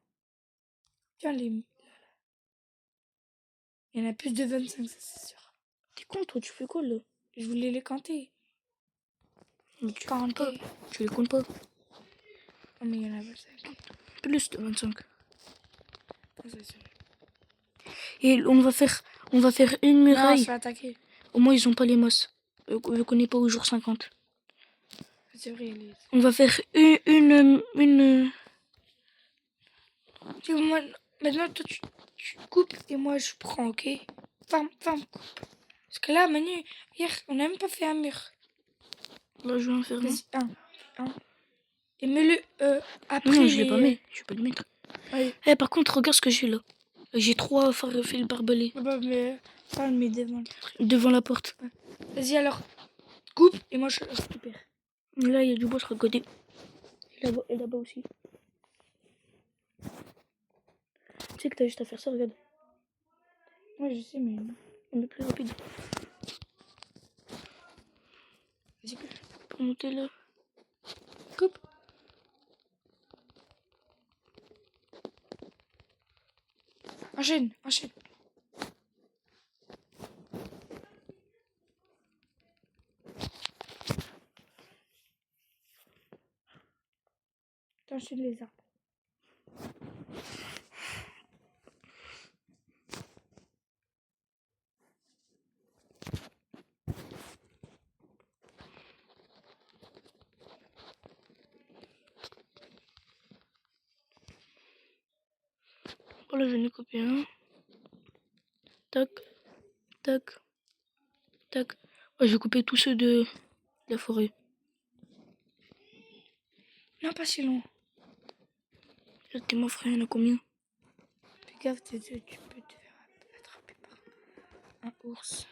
Tiens, les. Il y en a plus de 25, ça c'est sûr. T'es con, toi, tu fais quoi là? Je voulais les compter. Mais tu comptes pas. Compter. Tu les comptes pas. Oh, mais il y en a 25. Plus de 25. Ah, ça, c'est vrai. Et on va faire une Non, on muraille. se fait attaquer. Au moins, ils ont pas les masses. Je connais pas au jour 50. C'est vrai, les. On va faire une. Tu vois, moi, maintenant, toi, tu coupes et moi, je prends, ok? Femme, coupe. Parce que là, Manu, hier, on n'a même pas fait un mur. Là, je vais en faire un. Vas-y, un. Et mets-le après. Non, je l'ai pas mis. Je vais pas le mettre. Allez. Eh, par contre, regarde ce que j'ai là. J'ai 3 fils barbelés Bah, mais ça, on le met devant. devant la porte. Vas-y, alors, coupe et moi, je récupère. Là, il y a du bois sur le côté. Et là-bas aussi. Tu sais que t'as juste à faire ça, regarde. Ouais, je sais, mais. On est plus rapide. Vas-y, coupe. Pour monter là. Coupe. Enchaîne. T'enchaînes les arbres. Voilà, j'en ai coupé un. Tac, tac, tac. Ouais, j'ai coupé tous ceux de la forêt. Non, pas si loin. Là, t'es mon frère, il y en a combien? Fais gaffe, tu peux te faire attraper par un ours.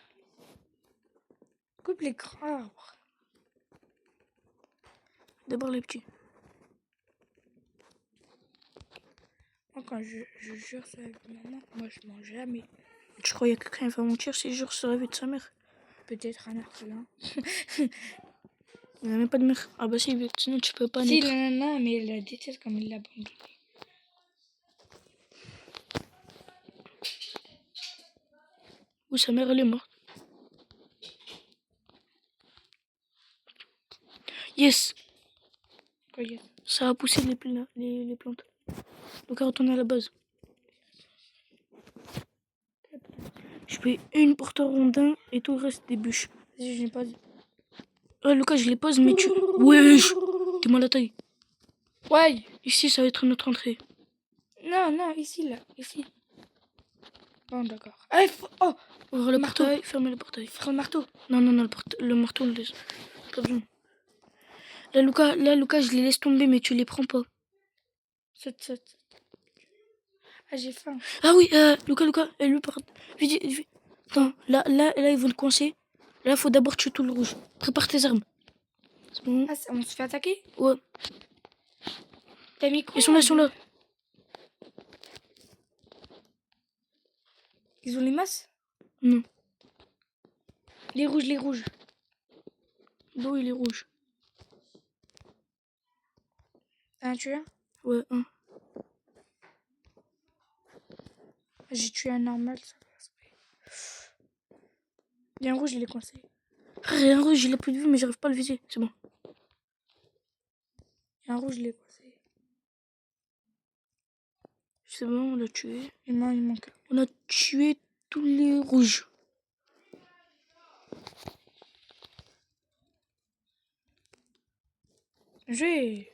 Coupe les grands arbres. D'abord les petits. Moi, quand je jure ça avec maman, moi, je mange jamais. Je crois qu'il y a quelqu'un qui va mentir si je jure sur la vie de sa mère. Peut-être un orphelin. Il n'y a même pas de mère. Ah bah si, sinon tu peux pas Si, naître. non, mais elle la déteste comme il l'a abandonné. Ou sa mère, elle est morte. Yes, Quoi, yes. ça a poussé les plantes. Donc à retourner à la base. Je fais une porte rondin et tout le reste des bûches. Vas-y, je n'ai pas dit. Ouais, Lucas, je les pose, mais tu... Wesh, dis-moi la taille. Ouais. Ici, ça va être notre entrée. Non, ici, là. Ici. Bon, d'accord. Allez, oh, Ouvre le marteau. portail, fermez le portail. Prends le marteau. Non, le marteau, on le laisse. Pas besoin. Là, Lucas, je les laisse tomber, mais tu les prends pas. Saute. Ah, j'ai faim. Ah oui, Lucas, lui, par... Vite. Attends, là, ils vont te coincer. Là, faut d'abord tuer tout le rouge. Prépare tes armes. C'est bon. Ah, on se fait attaquer? Ouais, T'as mis quoi? ils sont là. Ils ont les masses? Non, Les rouges. l'eau, il est rouge. T'as un tueur? Ouais, un. J'ai tué un normal, ça va. Il y a un rouge, il est coincé. Rien rouge, il a plus de vue, mais j'arrive pas à le viser. C'est bon. Il y a un rouge, il est coincé. C'est bon, on l'a tué. Il manque. On a tué tous les rouges. J'ai.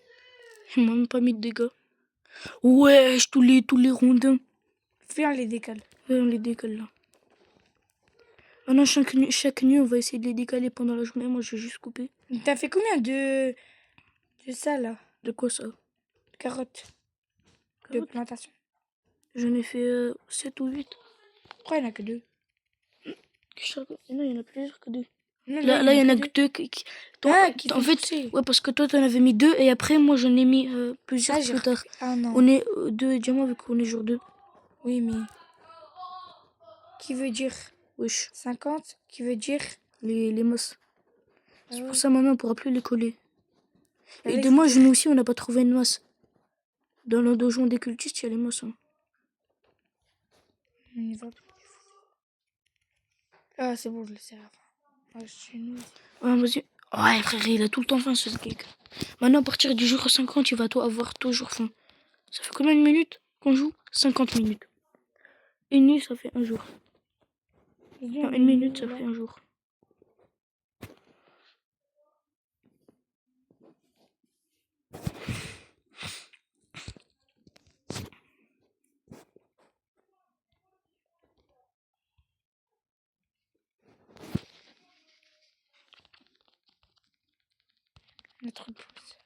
Il m'a même pas mis de dégâts. Wesh, tous les rondins. Viens, on les décale. Ouais, on les décale là. Maintenant, chaque nuit, on va essayer de les décaler pendant la journée. Moi, je vais juste couper. T'as fait combien de ça, là? De quoi ça? Carottes. De Carottes. plantation. J'en ai fait 7 ou 8. Pourquoi il n'y en a que 2? Non, il y en a plusieurs que 2. Non, Là, il y en a que 2 qui en sont fait, poussés. ouais, parce que toi, t'en avais mis 2 et après, moi, j'en ai mis plusieurs j'ai plus tard. repris. Ah non. On est 2 diamants vu qu'on est jour 2. Oui, mais. Qui veut dire Wesh, 50? Qui veut dire. les mosses. Ah C'est ouais. pour ça, maintenant, on pourra plus les coller. Bah, Et là, dommage, nous aussi, on n'a pas trouvé une masse. Dans le donjon des cultistes, il y a les mosses. Hein. On y va. Ah, c'est bon, je le sais à la fin. Ah, je suis nul. Ouais, vas-y. Ouais, frère, il a tout le temps faim, ce cake. Maintenant, à partir du jour 50, tu vas avoir toujours faim. Ça fait combien de minutes qu'on joue? 50 minutes. Une nuit, ça fait un jour. Non, une minute, ça fait un jour. On a trop de pouces.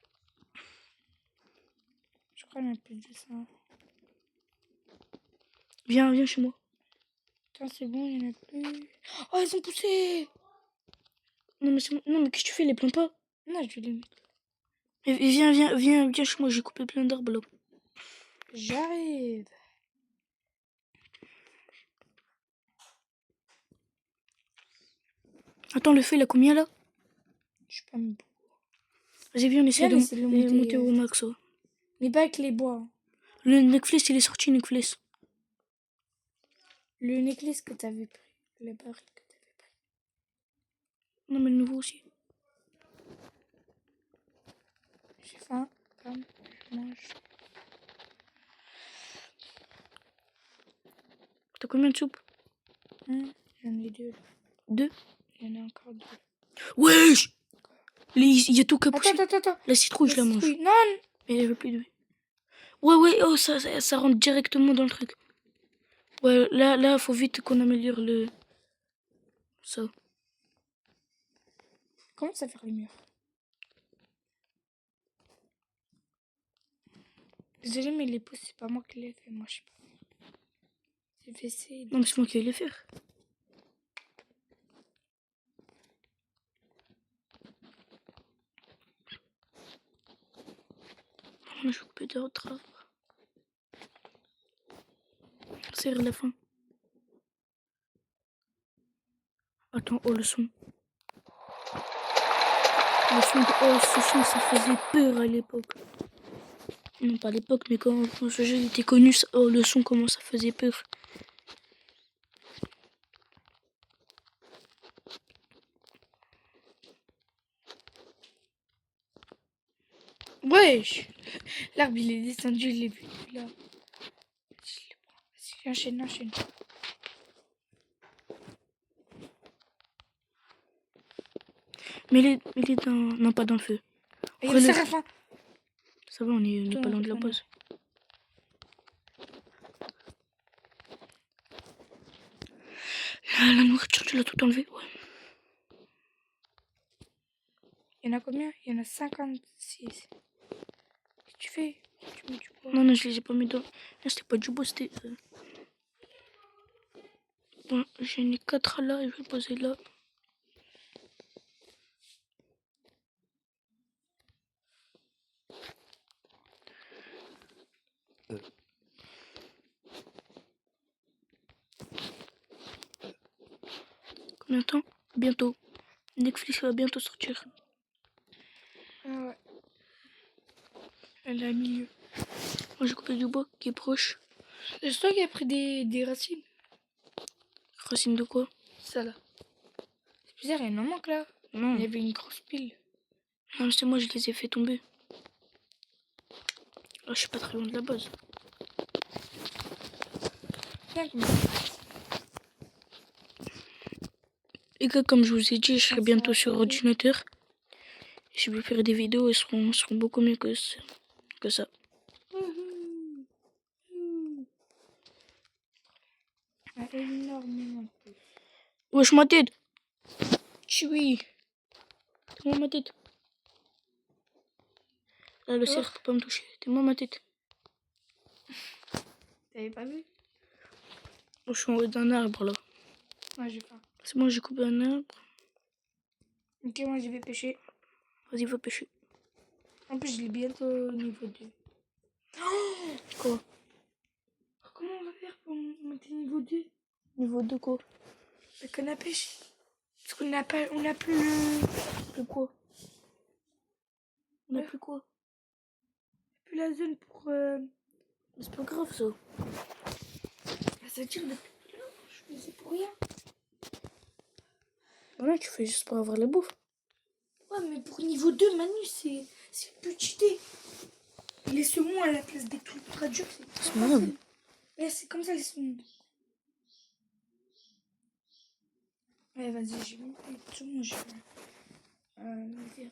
Je crois qu'on a plus de ça. Viens chez moi. Attends, c'est bon, il n'y en a plus. Oh, ils ont poussé! Non, mais non, mais qu'est-ce que tu fais? Les plains pas. Non, je vais les mettre. Et viens chez moi, j'ai coupé plein d'arbres là. J'arrive. Attends, le feu, il a combien là? Je suis pas mis beaucoup. Vas-y, viens, on essaie Viens, de essaie de le monter monter, au max. Ouais. Mais pas avec les bois. Le necklace, il est sorti, necklace. Le necklace que t'avais pris. Le baril que t'avais pris. Non, mais le nouveau aussi. J'ai faim. Comme je mange. T'as combien de soupe? J'en ai 2 là. 2. Il y en a encore 2. Wesh! Il y a tout capouché. Attends. La citrouille, je la mange. Non! Mais elle veut plus de... Ouais, oh, ça rentre directement dans le truc. Ouais, là, faut vite qu'on améliore le... Ça. Comment ça faire les murs? Désolé, mais les pouces, c'est pas moi qui les fait. Moi, je sais pas. C'est WC. Non, mais c'est moi qui vais les faire. Moi, je coupe de travail. Serre la fin. Attends, oh le son. Le son de... Oh, ce son, ça faisait peur à l'époque. Non, pas à l'époque, mais quand ce jeu était connu, oh, le son, comment ça faisait peur. Wesh! L'arbre, il est descendu, je l'ai vu. Là. Je le prends. Vas-y, enchaîne. Mais il est dans... Non, pas dans le feu. Il y a le Relève. Séraphin. Ça va, on est pas loin de la Attends. base. La nourriture, tu l'as tout enlevé? Ouais. Il y en a combien? Il y en a 56. Qu'est-ce que tu fais? Tu mets du bois. Non, je les ai pas mis dans... Là, c'était pas du bois, c'était... Bon, j'en ai 4 là et je vais le poser là. Combien de temps? Bientôt. Netflix va bientôt sortir. Ah ouais. Elle est au milieu. Moi, j'ai coupé du bois qui est proche. C'est toi qui as pris des racines. Racine de quoi? Ça là. C'est bizarre, il y en manque là. Non. Il y avait une grosse pile. Non, c'est moi, je les ai fait tomber. Là, je suis pas très loin de la base. Tiens, Les gars, comme je vous ai dit, je serai bientôt sur ordinateur. Je vais faire des vidéos, elles seront beaucoup mieux que ça. énormément de pouces. Wesh, ma tête! Tchoui! T'es moi ma tête? Là, le cerf peut pas me toucher. T'es moi ma tête? T'avais pas vu? Je suis en haut d'un arbre là. Ouais, j'ai faim. C'est moi, j'ai coupé un arbre. Ok, moi je vais pêcher. Vas-y, va pêcher. En plus, je l'ai bientôt au niveau 2. Quoi? Comment on va faire pour monter niveau 2? Niveau 2 quoi? La canne à pêche. Parce qu'on n'a pas, on n'a plus le... De quoi? On a plus quoi? plus la zone pour... C'est pas grave ça. Ça tire depuis tout là. Je faisais pour rien. Voilà, tu fais juste pour avoir la bouffe. Ouais, mais pour niveau 2, Manu, c'est petit dé. Les saumons à la place des trucs ultra durs, C'est pas grave. Ouais, c'est comme ça les saumons. Ouais, vas-y, j'ai mis les saumons, je vais les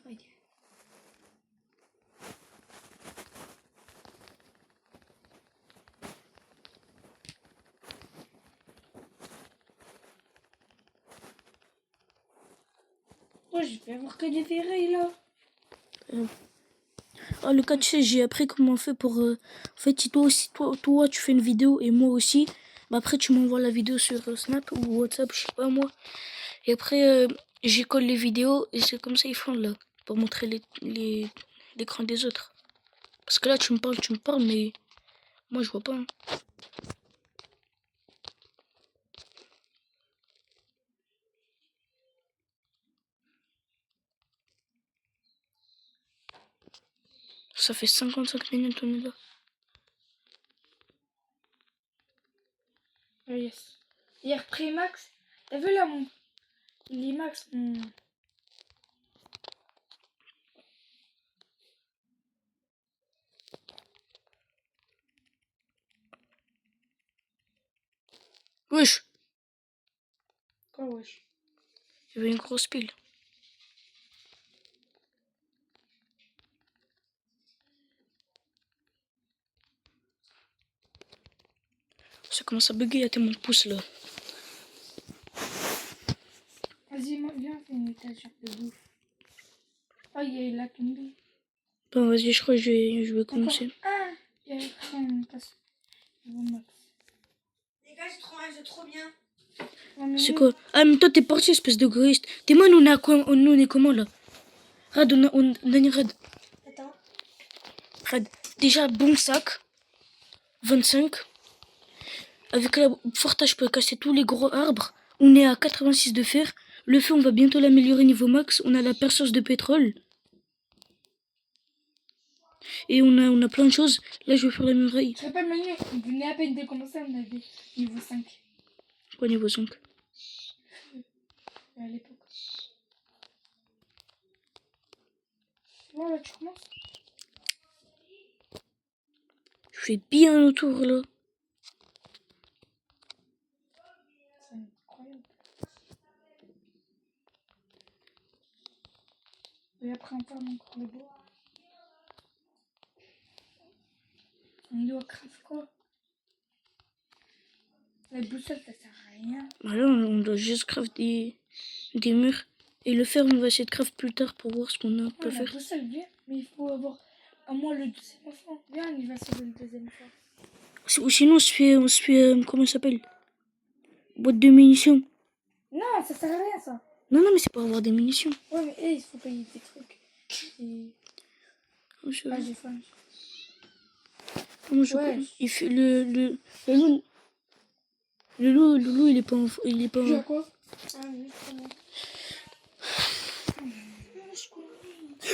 ouais, je vais avoir que des ferrailles là. Ah, le cas, tu sais, j'ai appris comment on fait pour... En fait, si toi aussi, toi, tu fais une vidéo et moi aussi, bah après, tu m'envoies la vidéo sur Snap ou WhatsApp, je sais pas moi. Et après, j'école les vidéos et c'est comme ça ils font là, pour montrer l'écran des autres. Parce que là, tu me parles, mais moi, je vois pas. Hein. Ça fait 55 minutes, on est là. Oh, yes. Hier, pré max. T'as vu là, mon... Il est max. Wesh, Quoi, wesh? il y avait une grosse pile. Ça commence à bugger, il y a tellement de pouces là. Vas-y, viens, fais une étagère de bouffe. Oh, il y a la tombée. Bon, vas-y, je crois que je vais commencer. Ah, il y a un passe. Bon, Les gars, c'est trop bien. C'est quoi? Ah, mais toi, t'es parti, espèce d'égoïste. T'es moi, nous, on est à quoi? Nous, on est comment là? Rad, Dani, Rad. Attends. Rad. Déjà, bon sac. 25. Avec la fortage, je peux casser tous les gros arbres. On est à 86 de fer. Le feu, on va bientôt l'améliorer niveau max. On a la perceuse de pétrole. Et on a plein de choses. Là, je vais faire la muraille. Je sais pas, Manu, on venait à peine de commencer, on avait niveau 5 Quoi, niveau 5? à l'époque. Bon, là, tu commences. Je fais bien autour là. C'est incroyable. Et après, on ferme encore le bois. On doit craft quoi? La boussole, ça sert à rien. Bah là, on doit juste craft des murs. Et le fer, on va essayer de craft plus tard pour voir ce qu'on peut La faire. boussole, bien, mais il faut avoir à moins le deuxième enfant. Viens, on y va sauver le deuxième enfant. Ou sinon, on se fait comment ça s'appelle? Boîte de munitions. Non, ça sert à rien, ça. Non, non, mais c'est pour avoir des munitions. Ouais, mais il faut payer des trucs. Et... Oh, je- Ah, j'ai faim. Comment je Ouais. Il fait le loup. Le loup, il est pas il est pas. Tu as quoi? Ah, oui, c'est bon.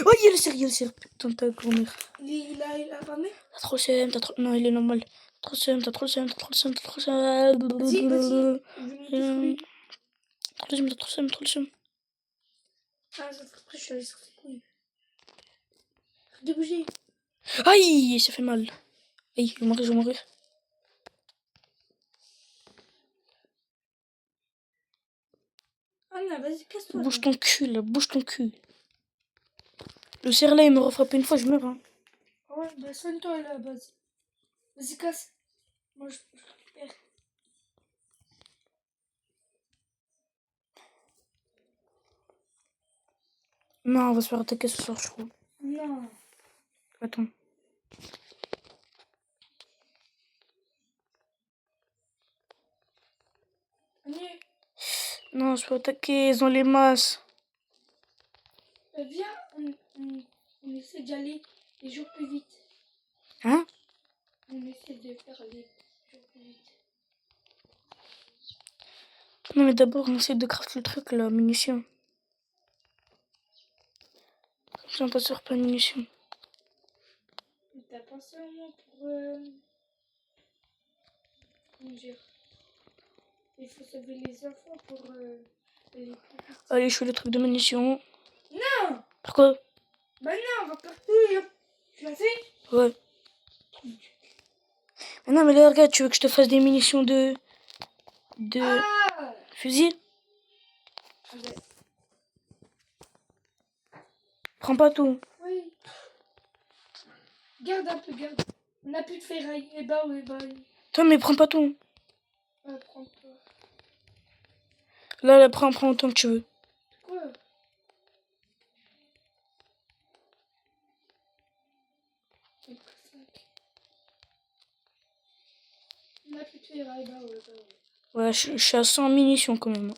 Oh, il y a le cerf. Putain, ta grand-mère. Il a ramé. T'as trop le seum, t'as trop. Non, il est normal. T'as trop le seum, t'as trop le seum, t'as trop le seum, t'as trop le seum. Vas-y, vas-y. Je vais monter sur lui. Trop le seum, t'as trop le seum, trop le seum. Ah, ça fait après, je suis allée sur ses couilles. Arrête de bouger. Aïe, ça fait mal. Aïe, je vais mourir, je vais mourir. Ah non, vas-y, casse-toi. Bouge ton cul, là, bouge ton cul. Le cerf là, il me refrappe une fois, je meurs. Hein. Ouais, bah soigne-toi à la base. Vas-y, casse. Moi, je récupère. Non, on va se faire attaquer ce soir, je crois. Non. Attends. Allez, Non, je peux attaquer, ils ont les masses. viens, on essaie d'y aller les jours plus vite. Hein? On essaie de faire les jours plus vite. Non, mais d'abord, on essaie de crafter le truc, la munition. Comme ça, on passe sur plein de munitions. Mais t'as pensé au moins pour... comment dire? Il faut sauver les enfants pour les plus petits. Allez, je fais le truc de munitions. Non! Pourquoi? Bah non, on va partout. Tu l'as fait? Ouais. Mais non, mais là, regarde, tu veux que je te fasse des munitions de Ah! fusil? Ah ben, Prends pas tout. oui. Garde un peu, garde. On n'a plus de ferraille. Eh bah oui, bah oui. Toi, mais prends pas tout. Prends pas. Là, prends autant que tu veux. Quoi? J'ai pris 5. On n'a plus de ferraille, bah oui, bah oui. Ouais, je suis à 100 munitions quand même.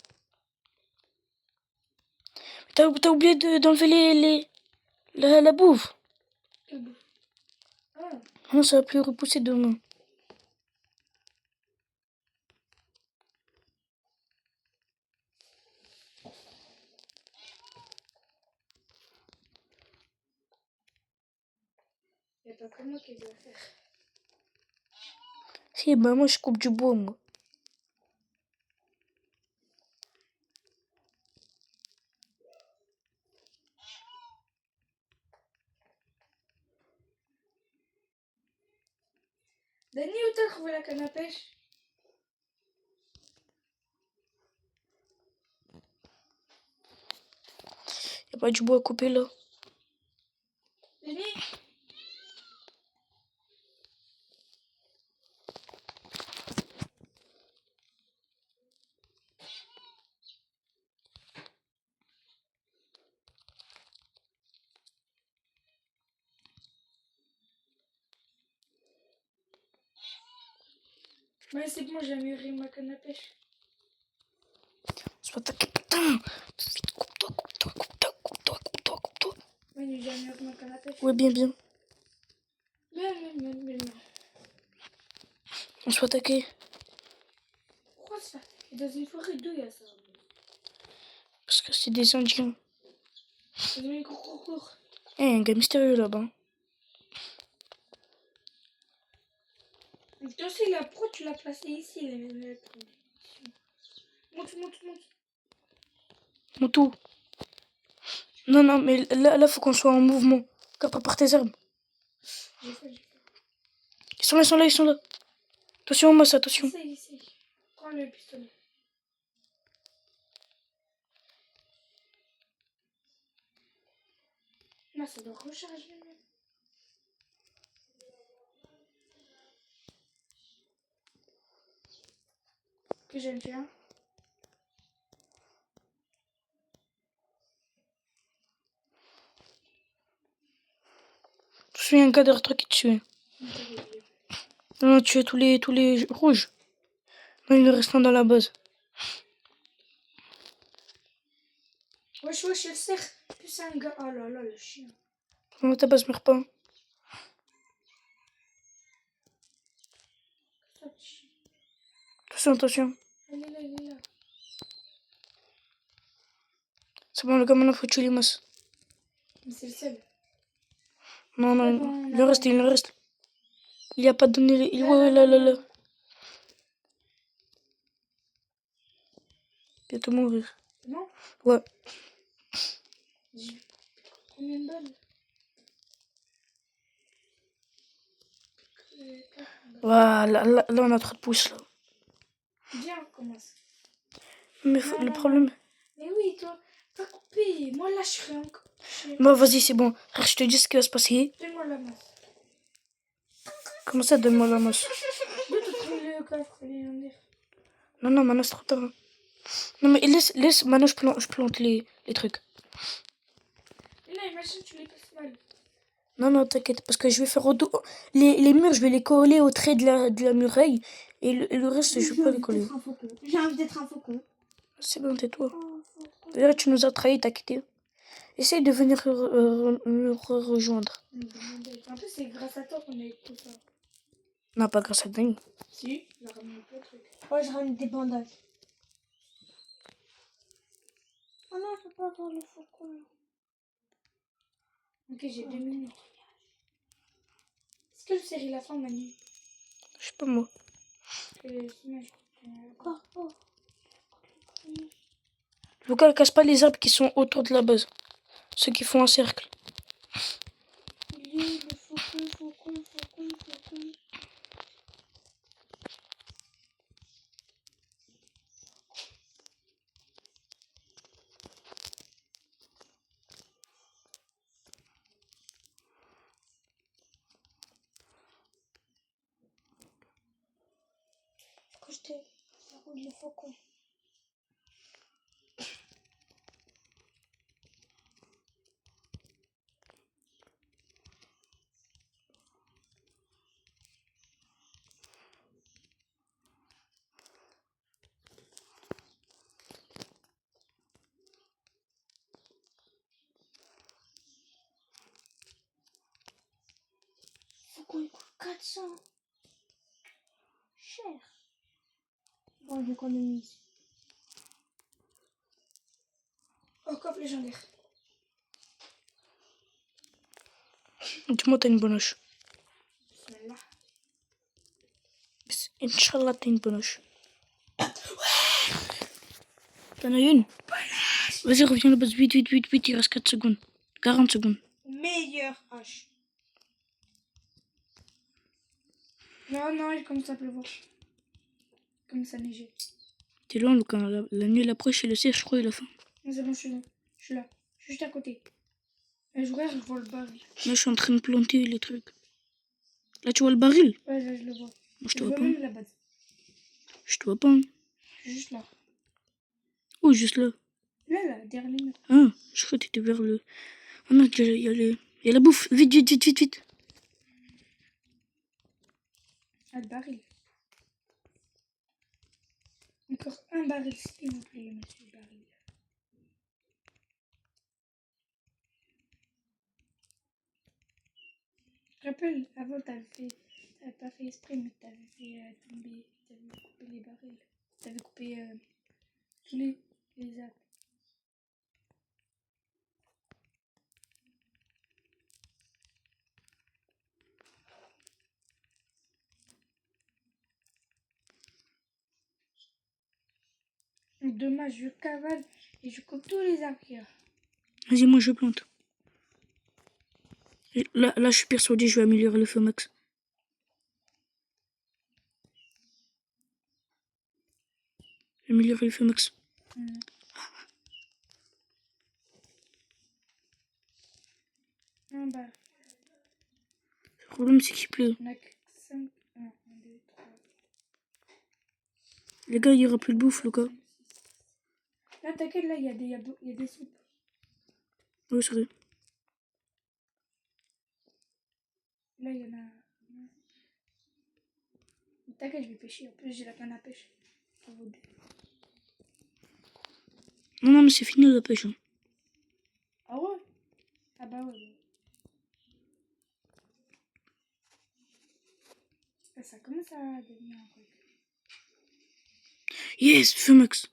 T'as oublié d'enlever la bouffe. Quelle bouffe? Ah, Non, ça va plus repousser demain. y a pas que moi qui dois faire. Si, bah moi, je coupe du bois, moi. Dani, où t'as trouvé la canne à pêche? Y a pas du bois à couper, là. Dani? Ouais, c'est bon, j'ai amélioré ma canne à pêche. Sois attaqué, putain. Vite, coupe-toi, coupe-toi, coupe-toi, coupe-toi, coupe-toi, coupe-toi. Ouais, j'ai amélioré ma canne à pêche. Ouais, bien, bien. Mais non. On se fait attaquer. Pourquoi ça? Dans une forêt d'où il y a ça? Parce que c'est des Indiens. Dans une cours. Eh, un gars mystérieux là-bas. Toi aussi, là, pourquoi tu l'as placé ici? Monte. Mon tout. Non, non, mais là, faut qu'on soit en mouvement. Prépare tes armes. J'ai fait. Ils sont là, ils sont là. Attention, Moss, attention. Essaye. Prends le pistolet. Là, ça doit recharger. Que j'aime bien. Je suis un gars derrière toi qui te tue. Non, tu es tous les rouges. Non, il nous reste un dans la base. Wesh, le cerf. Plus c'est un gars. Oh là là, le chien. Non, ta base meurt pas. Ça, petit chien. Attention. Il est là. C'est bon, le gars, maintenant, faut tuer les Moss. Mais c'est le seul. Non, C'est bon, il en reste. Il a pas donné les... Ouais, là. Bientôt mourir. C'est bon? Ouais. Combien de balles? Voilà, là, on a trop de pouces, là. Viens, on commence. Mais le problème... Mais oui, toi, pas coupé. Moi, là, je serais encore. Bon, vas-y, c'est bon. Frère, je te dis ce qui va se passer. Donne-moi la masse. Comment ça, donne-moi la masse? D'où t'as trouvé le coffre légendaire? Non, maintenant, c'est trop tard. Non, mais laisse, maintenant, je plante les trucs. Et là, imagine, tu les passes mal. Non, t'inquiète, parce que je vais faire les murs, je vais les coller au trait de la muraille. Et le reste, je vais pas les coller. J'ai envie d'être un faucon. C'est bon, tais-toi. Oh, faucon. D'ailleurs, tu nous as trahis, t'as quitté. Essaye de venir me rejoindre. En plus, c'est grâce à toi qu'on a eu tout ça. Non, pas grâce à Dani. Si, il a ramené plein de trucs. Moi, je ramène des bandages. Oh non, je peux pas avoir le faucon. Ok, j'ai 2 minutes. Est-ce que je série la fin, Manu? Je sais pas moi. Sinon, Quoi? Oh. Lucas, casse pas les arbres qui sont autour de la base. Ceux qui font un cercle. Il est le faucon. Faut que je te roule le faucon. Faucon, il coûte 400. Cher. Bon, j'économise. Oh, coffre légendaire. Dis-moi, t'as une bonne hoche. Celle-là. Inch'Allah, t'as une bonne hoche. T'en as une? Vas-y, reviens à la base. Vite. Il reste 4 secondes. 40 secondes. Meilleure hache. Non, il commence à pleuvoir. Comme ça neiger. T'es loin, Lucas. La nuit approche et le ciel, je crois, il a faim. Non, c'est bon, je suis là. Je suis juste à côté. Et je regarde, je vois le baril. Là, je suis en train de planter les trucs. Là, tu vois le baril? Ouais, là, je le vois. Moi, je te Je vois vois pas. même la base. Je te vois pas. Hein. Je suis juste là. Oh, juste là. Là, derrière les murs. Ah, je crois que t'étais vers le... Oh merde, il y a la bouffe. Vite. Ah, le baril. Encore un baril, s'il vous plaît, monsieur le baril. Je rappelle, avant, t'avais pas fait exprès, mais t'avais fait tomber, t'avais coupé les barils. T'avais coupé tous les arbres. Dommage, je cavale et je coupe tous les arbres qu'il y a. Vas-y, moi je plante. Et là, je suis persuadé, je vais améliorer le feu max. Améliorer le feu max. Un bar. Le problème, c'est qu'il pleut. On a que 5. 1, 2, 3. Les gars, il y aura plus de bouffe, le gars. Là, t'inquiète, là, il y a des soupes. Ouais, c'est vrai. Là, il y en a. T'inquiète, je vais pêcher. En plus, j'ai la canne à pêche. Pour vous deux. Non, mais c'est fini la pêche. Hein. Ah ouais? Ah bah ouais. Là, ça commence à devenir un truc. Yes, feu max.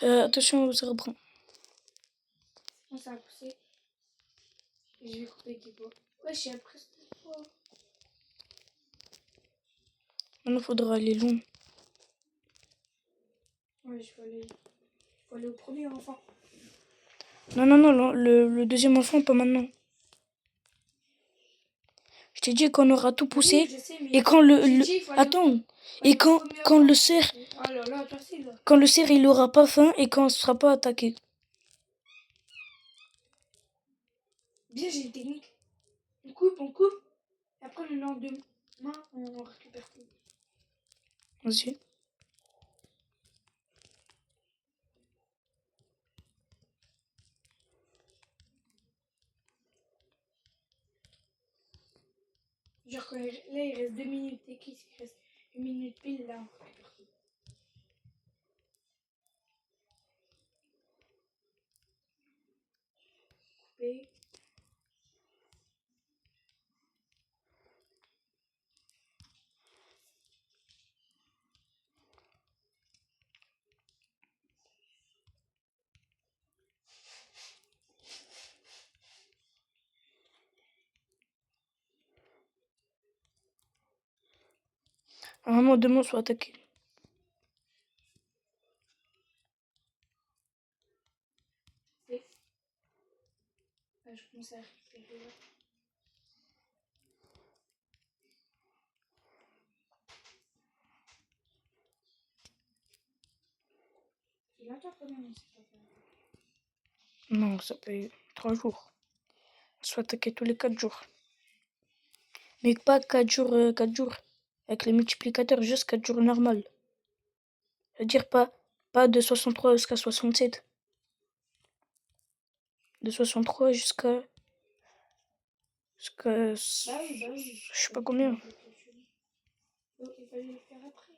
Attention, ça reprend. Bon, ça a poussé. Et je vais couper du bois. Ouais, j'ai appris ce bois. Maintenant, faudra aller loin. Ouais, faut aller au premier enfant. Non, le deuxième enfant, pas maintenant. Je t'ai dit qu'on aura tout poussé. Oui, je sais, mais Et quand j'ai dit, il faut aller Attends. au Et quand premier le enfant. cerf, Oh là là, merci là. quand le cerf, il aura pas faim et quand on sera pas attaqué. Bien, j'ai une technique. On coupe. Et après, le lendemain, on récupère tout. Vas-y. Genre, là, il reste 2 minutes. Et qu'il reste 1 minute pile, là, on récupère tout. Couper. Vraiment, demain, on soit attaqué. Et là, je commence à récupérer là. Il attend quand même, c'est pas grave. Non, ça fait 3 jours. On soit attaqué tous les 4 jours. Mais pas 4 jours, 4 jours. Avec les multiplicateurs, juste 4 jours normal. C'est-à-dire pas de 63 jusqu'à 67. De 63 jusqu'à Bah oui. je sais pas combien. Donc, il fallait le faire après.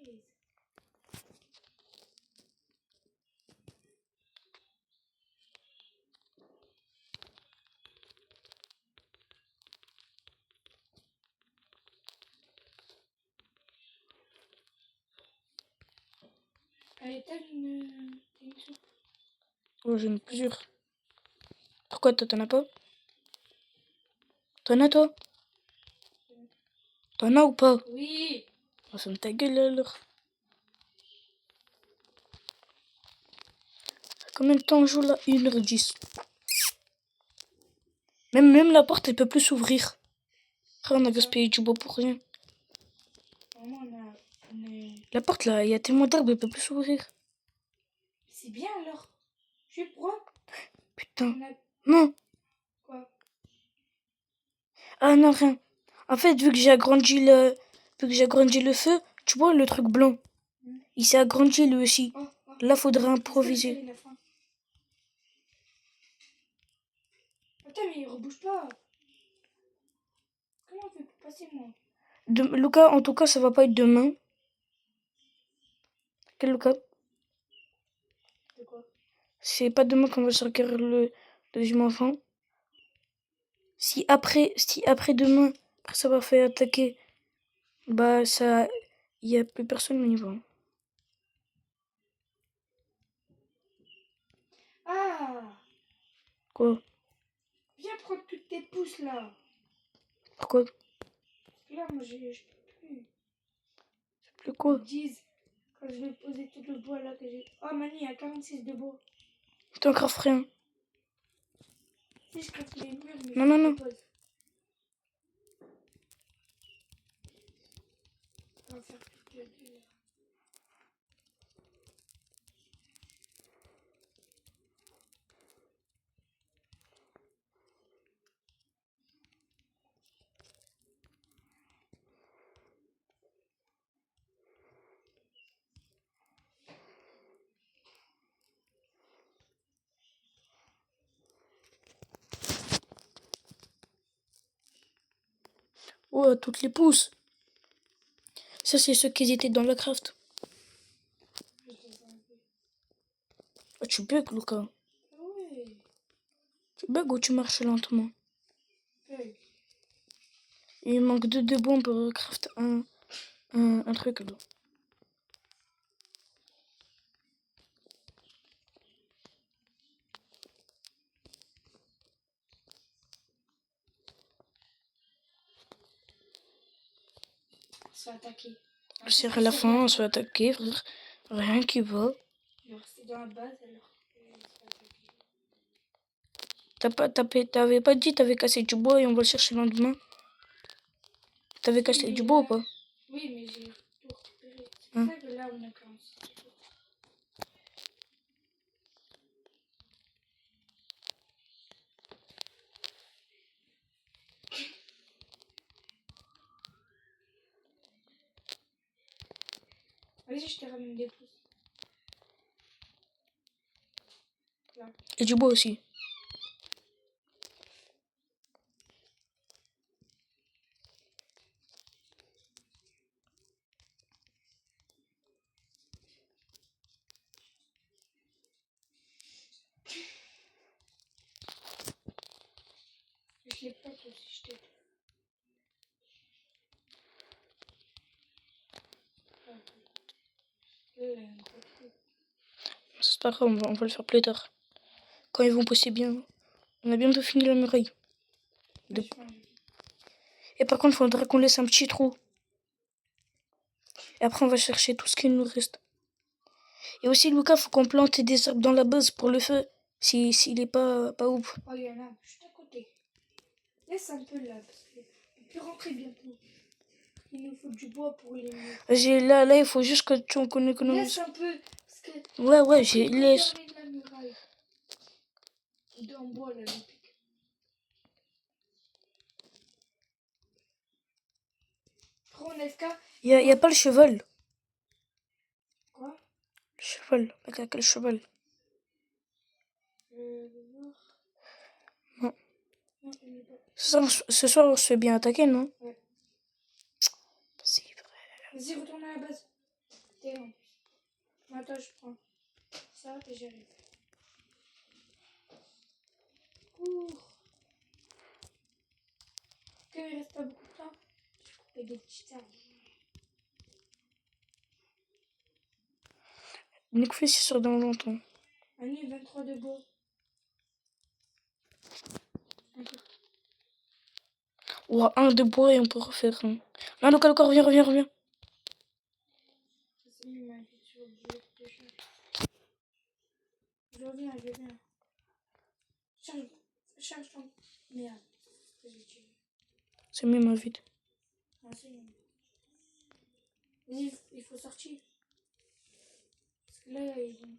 Allez, t'as une soupe. Ouais, j'en ai plusieurs. Pourquoi toi t'en as pas? T'en as toi? T'en as ou pas? Oui. Oh, ferme ta gueule alors. Combien de temps on joue là? 1h10. Même la porte elle peut plus s'ouvrir. Après on a gaspillé du bois pour rien. Vraiment, on est... La porte là, il y a tellement d'arbres, elle peut plus s'ouvrir. C'est bien alors. Je suis pro. Putain. On a Non. quoi? Ah non, rien. En fait, vu que j'ai agrandi le feu, tu vois le truc blanc. Il s'est agrandi lui aussi. Oh. Là, faudra Est-ce que improviser. il a faim? Attends, mais il rebouge pas. comment on fait pour passer, moi? Lucas, en tout cas, ça va pas être demain. Quel Lucas? De quoi? C'est pas demain qu'on va sortir le deuxième enfant. Si après demain, après ça va faire attaquer, bah ça, il y a plus personne au niveau. Ah! Quoi? Viens prendre toutes tes pousses, là. Pourquoi? Là, moi, je peux plus. Plus quoi? Ils disent, quand je vais poser tout le bois, là, que j'ai... Oh, Mani, il y a 46 de bois. T'es encore rien. Si je casse les murs, mais Non, je non, non. dépose. On va faire plus de deux. Ouais, toutes les pousses. Ça, c'est ceux qui étaient dans la craft. Je les ai enlevés. Ah, tu bugs, Lucas. Ah ouais. Tu bugs ou tu marches lentement? Bug. Il manque deux bombes pour craft un truc là. On se fait attaquer. C'est à la fin, on se fait attaquer, frère. Rien qui va. Je vais rester dans la base, alors. On se fait attaquer. T'avais pas dit t'avais cassé du bois et on va le chercher le lendemain? T'avais cassé du bois ou pas? Oui, mais j'ai tout récupéré. C'est Hein? pour ça que là, on a 46. Vas-y, je te ramène des pouces. Là. Et du bois aussi. Je l'ai pas aussi, je t'aide. Un gros trou. C'est pas grave, on va le faire plus tard. Quand ils vont pousser bien. On a bientôt fini la muraille. De- Vachement. Et par contre, il faudra qu'on laisse un petit trou. Et après, on va chercher tout ce qu'il nous reste. Et aussi, Lucas, faut qu'on plante des arbres dans la base pour le feu. S'il est pas ouf. Oh, il y en a juste à côté. Laisse un peu là, parce que on peut rentrer bientôt. Il nous faut du bois pour les murs. Vas-y, là, il faut juste qu'on économise. Laisse un peu, parce que... Ouais, après, j'ai il faut laisse. terminer la muraille. En bois, là, le pic. Prends un FK. Y a pas le cheval. Quoi? Le cheval. Avec quel cheval? Non. Non. Non, il est pas. Ce soir, on se fait bien attaquer, non? Ouais. C'est vrai. Vas-y, retourne à la base. T'es en plus. Attends, je prends ça et j'arrive. Cours. Il reste pas beaucoup de temps. Je vais couper des petits arbres. Nick fait c'est sûr dans longtemps. Annie, 23 de bois. Ou un de bois et on peut refaire un. Non, Lucas, reviens. C'est mieux ma vie sur le jeu de chat. Je reviens. Charge ton... Merde. C'est ce que j'ai tué. C'est mieux ma vie. Ah, c'est mieux. Vas-y, il faut sortir. Parce que là, ils vont...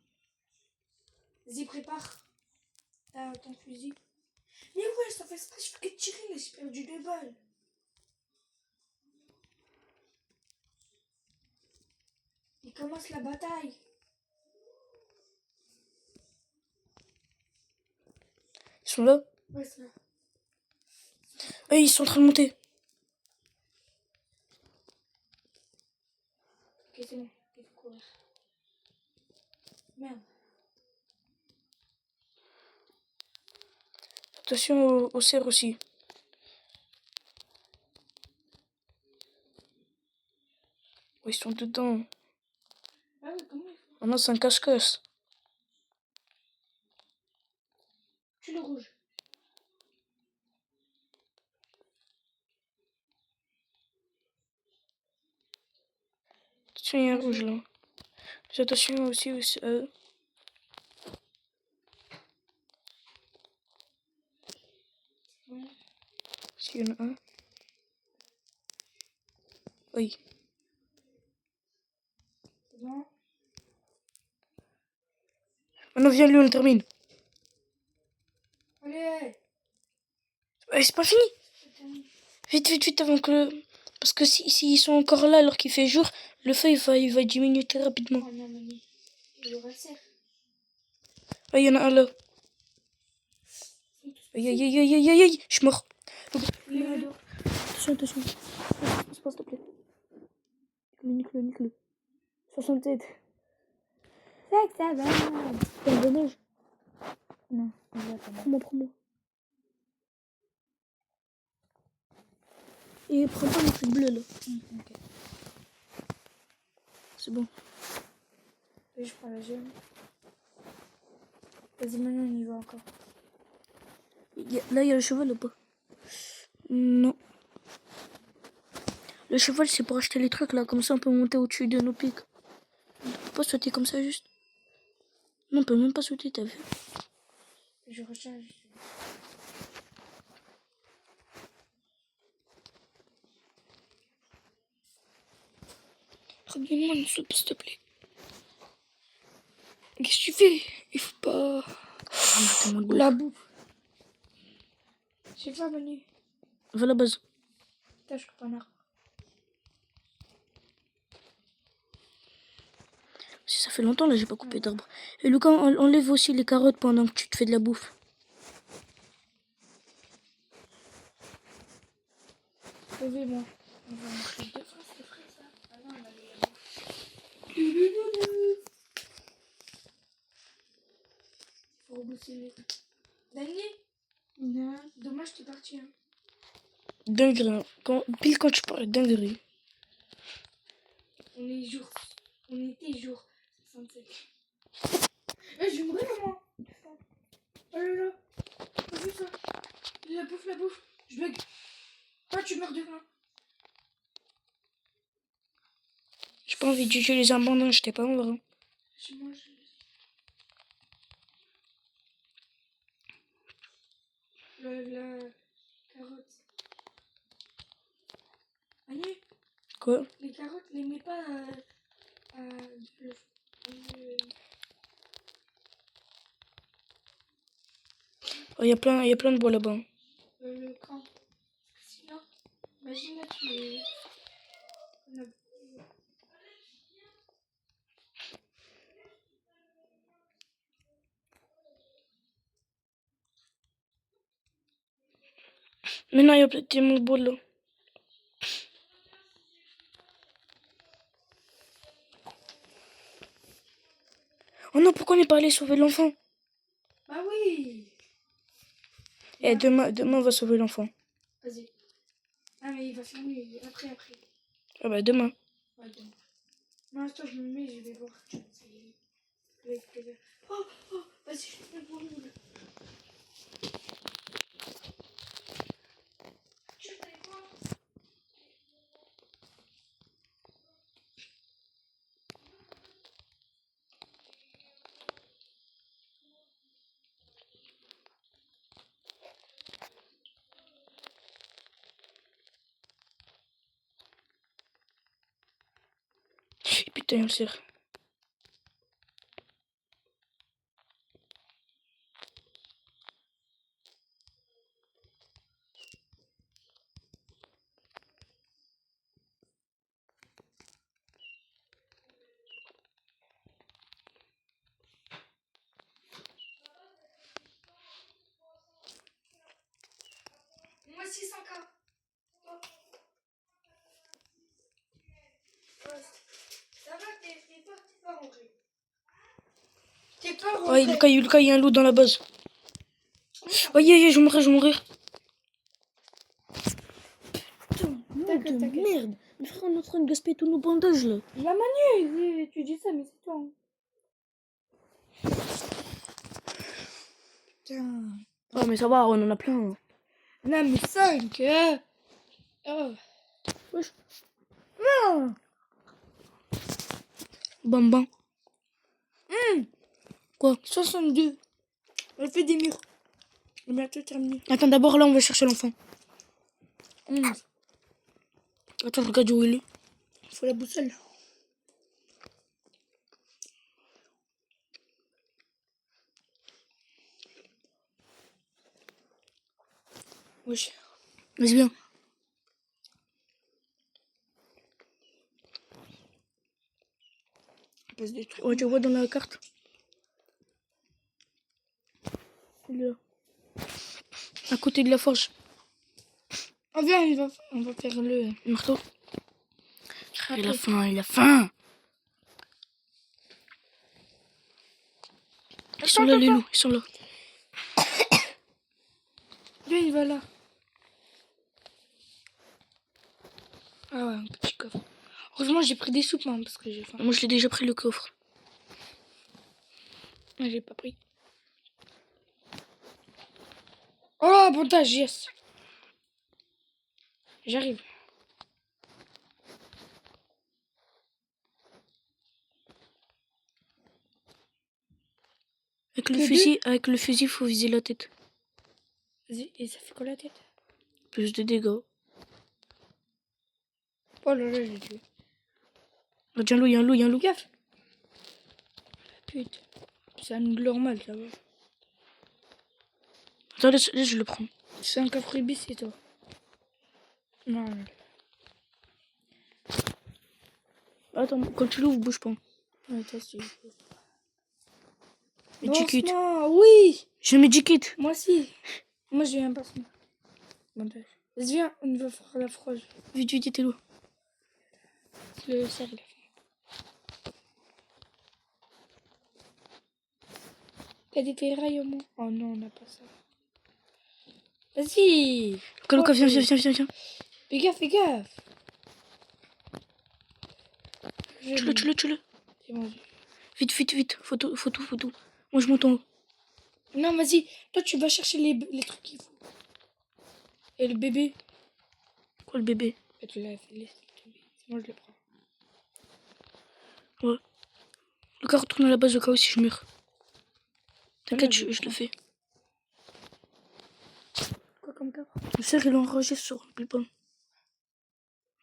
Vas-y, prépare. T'as ton fusil. Mais ouais, ça fait pas, je fais que tirer, mais j'ai perdu 2 balles. Il commence la bataille. Ils sont là. Ouais, c'est là. Ils sont en train de monter. Ok, c'est bon. Il faut courir. Merde. Attention aux cerfs aussi. Oh, ils sont dedans. Ah oui, comment il faut? Oh non, c'est un cache-cache. Tu le rouge. Attention, il y a un rouge là. Fais attention aussi à eux. Ouais. S'il y en a un. Oui. C'est bon. Maintenant, viens, lui, on le termine. Allez. C'est pas fini. C'est terminé. Vite, vite, vite, avant que... Parce que s'ils sont encore là alors qu'il fait jour, le feu, il va diminuer très rapidement. Oh non, Manu. Il aura le cerf. Ah, il y en a un là. Aïe, aïe, aïe, aïe, aïe, aïe, aïe. Je suis mort. Il est dehors. Attention, attention. S'il te plaît. Nique-le. 67. C'est que ça va. C'est un dommage. Non, il va pas. Prends-moi. Et prends pas le truc bleu là. Ok. C'est bon. Et je prends la jaune. Vas-y, Manu, on y va encore. Là, il y a le cheval ou pas? Non. Le cheval, c'est pour acheter les trucs là. Comme ça, on peut monter au-dessus de nos pics. On peut pas sauter comme ça juste. Non, on peut même pas sauter, t'as vu? Je recharge. Ramène-moi une soupe, s'il te plaît. Qu'est-ce que tu fais? Il faut pas. Ramasse-moi de La bouffe. J'ai faim, Manu. Va à la base. Putain, je coupe un arbre. Si ça fait longtemps là, j'ai pas coupé d'arbre. Et Lucas, enlève aussi les carottes pendant que tu te fais de la bouffe. Levez-moi. On va manger deux fois, c'est frais ça. Ah non, on a la bouffe. Faut rebousser les. Dany? Non. Dommage, t'es parti. Hein. Dinguerie. Pile quand tu parles dinguerie. On est jour. On était jour 67. Eh, je vais mourir, moi. Oh là là. T'as vu ça? La bouffe. Je bug. Ah, tu meurs de faim. J'ai pas envie d'utiliser un bandage, j'étais pas en vrai. Je mange. La carotte. Allez, Quoi? les carottes, les mets pas à Oh, y a plein de bois là-bas. le camp. Sinon, imagine là, tu les. On a- Mais non, y a tellement de bois là. Oh non, pourquoi on n'est pas allé sauver l'enfant? Bah oui! Eh, demain on va sauver l'enfant. Vas-y. Ah, mais il va faire mieux. Après. Ah bah demain. Ouais, demain. Non, attends, je me mets, je vais voir. Avec plaisir. Oh, vas-y, je te mets pour le moule. Tu fais quoi? Et putain, le cerf. Moi 600K. Oh. Ouais, ça. T'es peur en Ouais, vrai. Lucas, il y a un loup dans la base. Aïe, aïe, aïe, je vais mourir, je vais mourir. Putain, T'inquiète, de t'inquiète. merde. Mais frère, on est en train de gaspiller tous nos bandages là. La Manu, tu dis ça, mais c'est toi. Hein. Putain. Ouais, mais ça va, on en a plein. Non, mais 5. Oh. Wesh. Bam, bam. Quoi? 62. On fait des murs. On va bientôt terminer. Attends, d'abord là, on va chercher l'enfant. 11. Attends, je regarde où il est. Faut la boussole. Wesh. Vas-y, viens. On passe des trucs. Ouais, tu vois dans la carte. Il est là. À côté de la forge. Oh, viens, on va faire le Marteau. Après. Il a faim, il a faim. Ils sont là, les loups, ils sont là. Viens, il va là. Ah ouais, un petit coffre. Heureusement, j'ai pris des soupes, hein, parce que j'ai faim. Moi, je l'ai déjà pris le coffre. Mais j'ai pas pris. Oh, bandage, yes. J'arrive. Avec le fusil, faut viser la tête. Vas-y, et ça fait quoi la tête? Plus de dégâts. Oh là là, j'ai tué. Oh, tiens, il y a un loup, il y a un loup. Gaffe. Putain. C'est un normal, ça va. Attends, laisse, je le prends. C'est un capribis, c'est toi. Non, non. Attends, quand tu l'ouvres, bouge pas. Ouais, toi, tu... Medikit. Pansement, oui. J'ai Medikit. Moi aussi. Moi, j'ai un pansement. Bandage. Vas-y, viens, on va faire la froge. Vite, vite, t'es loup. Le cercle. T'as des ferrailles au moins? Oh non, on n'a pas ça. Vas-y. Lucas, viens, viens, viens, viens, viens. Fais gaffe, fais gaffe. Tue-le. C'est bon. Vite, vite, vite. Faut tout. Moi, je monte en haut. Non, vas-y. Toi, tu vas chercher les trucs qu'il faut. Et le bébé? Quoi, le bébé? Tu l'as fait. Laisse le bébé. Moi, je le prends. Ouais. Lucas, retourne à la base au cas où si je meurs. T'inquiète, Voilà, je le fais. Quoi comme coffre? Le cerf, il est enragé sur le pas.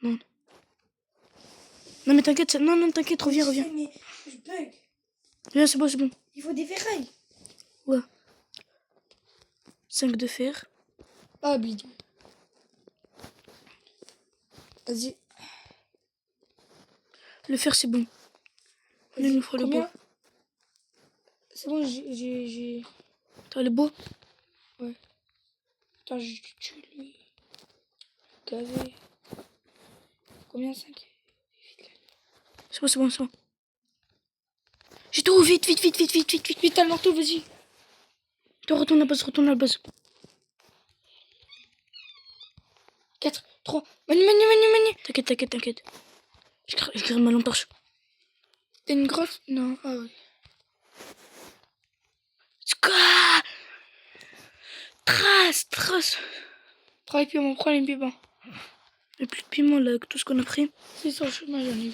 Non. Non, mais t'inquiète, non, t'inquiète, reviens. Mais je bug. Viens, c'est bon. Il faut des ferrailles. Ouais. 5 de fer. Ah, bidon. Vas-y. Le fer, c'est bon. Là, il nous faut le Combien? bois. C'est bon, j'ai... T'as le bois? Ouais. Attends, je tue lui. Gavé. Combien? 5? C'est bon. J'ai tout, vite. Vite, t'as le marteau, vas-y. Toi, retourne à la base. 4, 3. Manu. T'inquiète. Je garde ma lampe torche. T'as une grosse? Non, ah oui. Trace. Prends les piments. Il n'y a plus de piment là, avec tout ce qu'on a pris. C'est sur le chemin, j'en ai vu.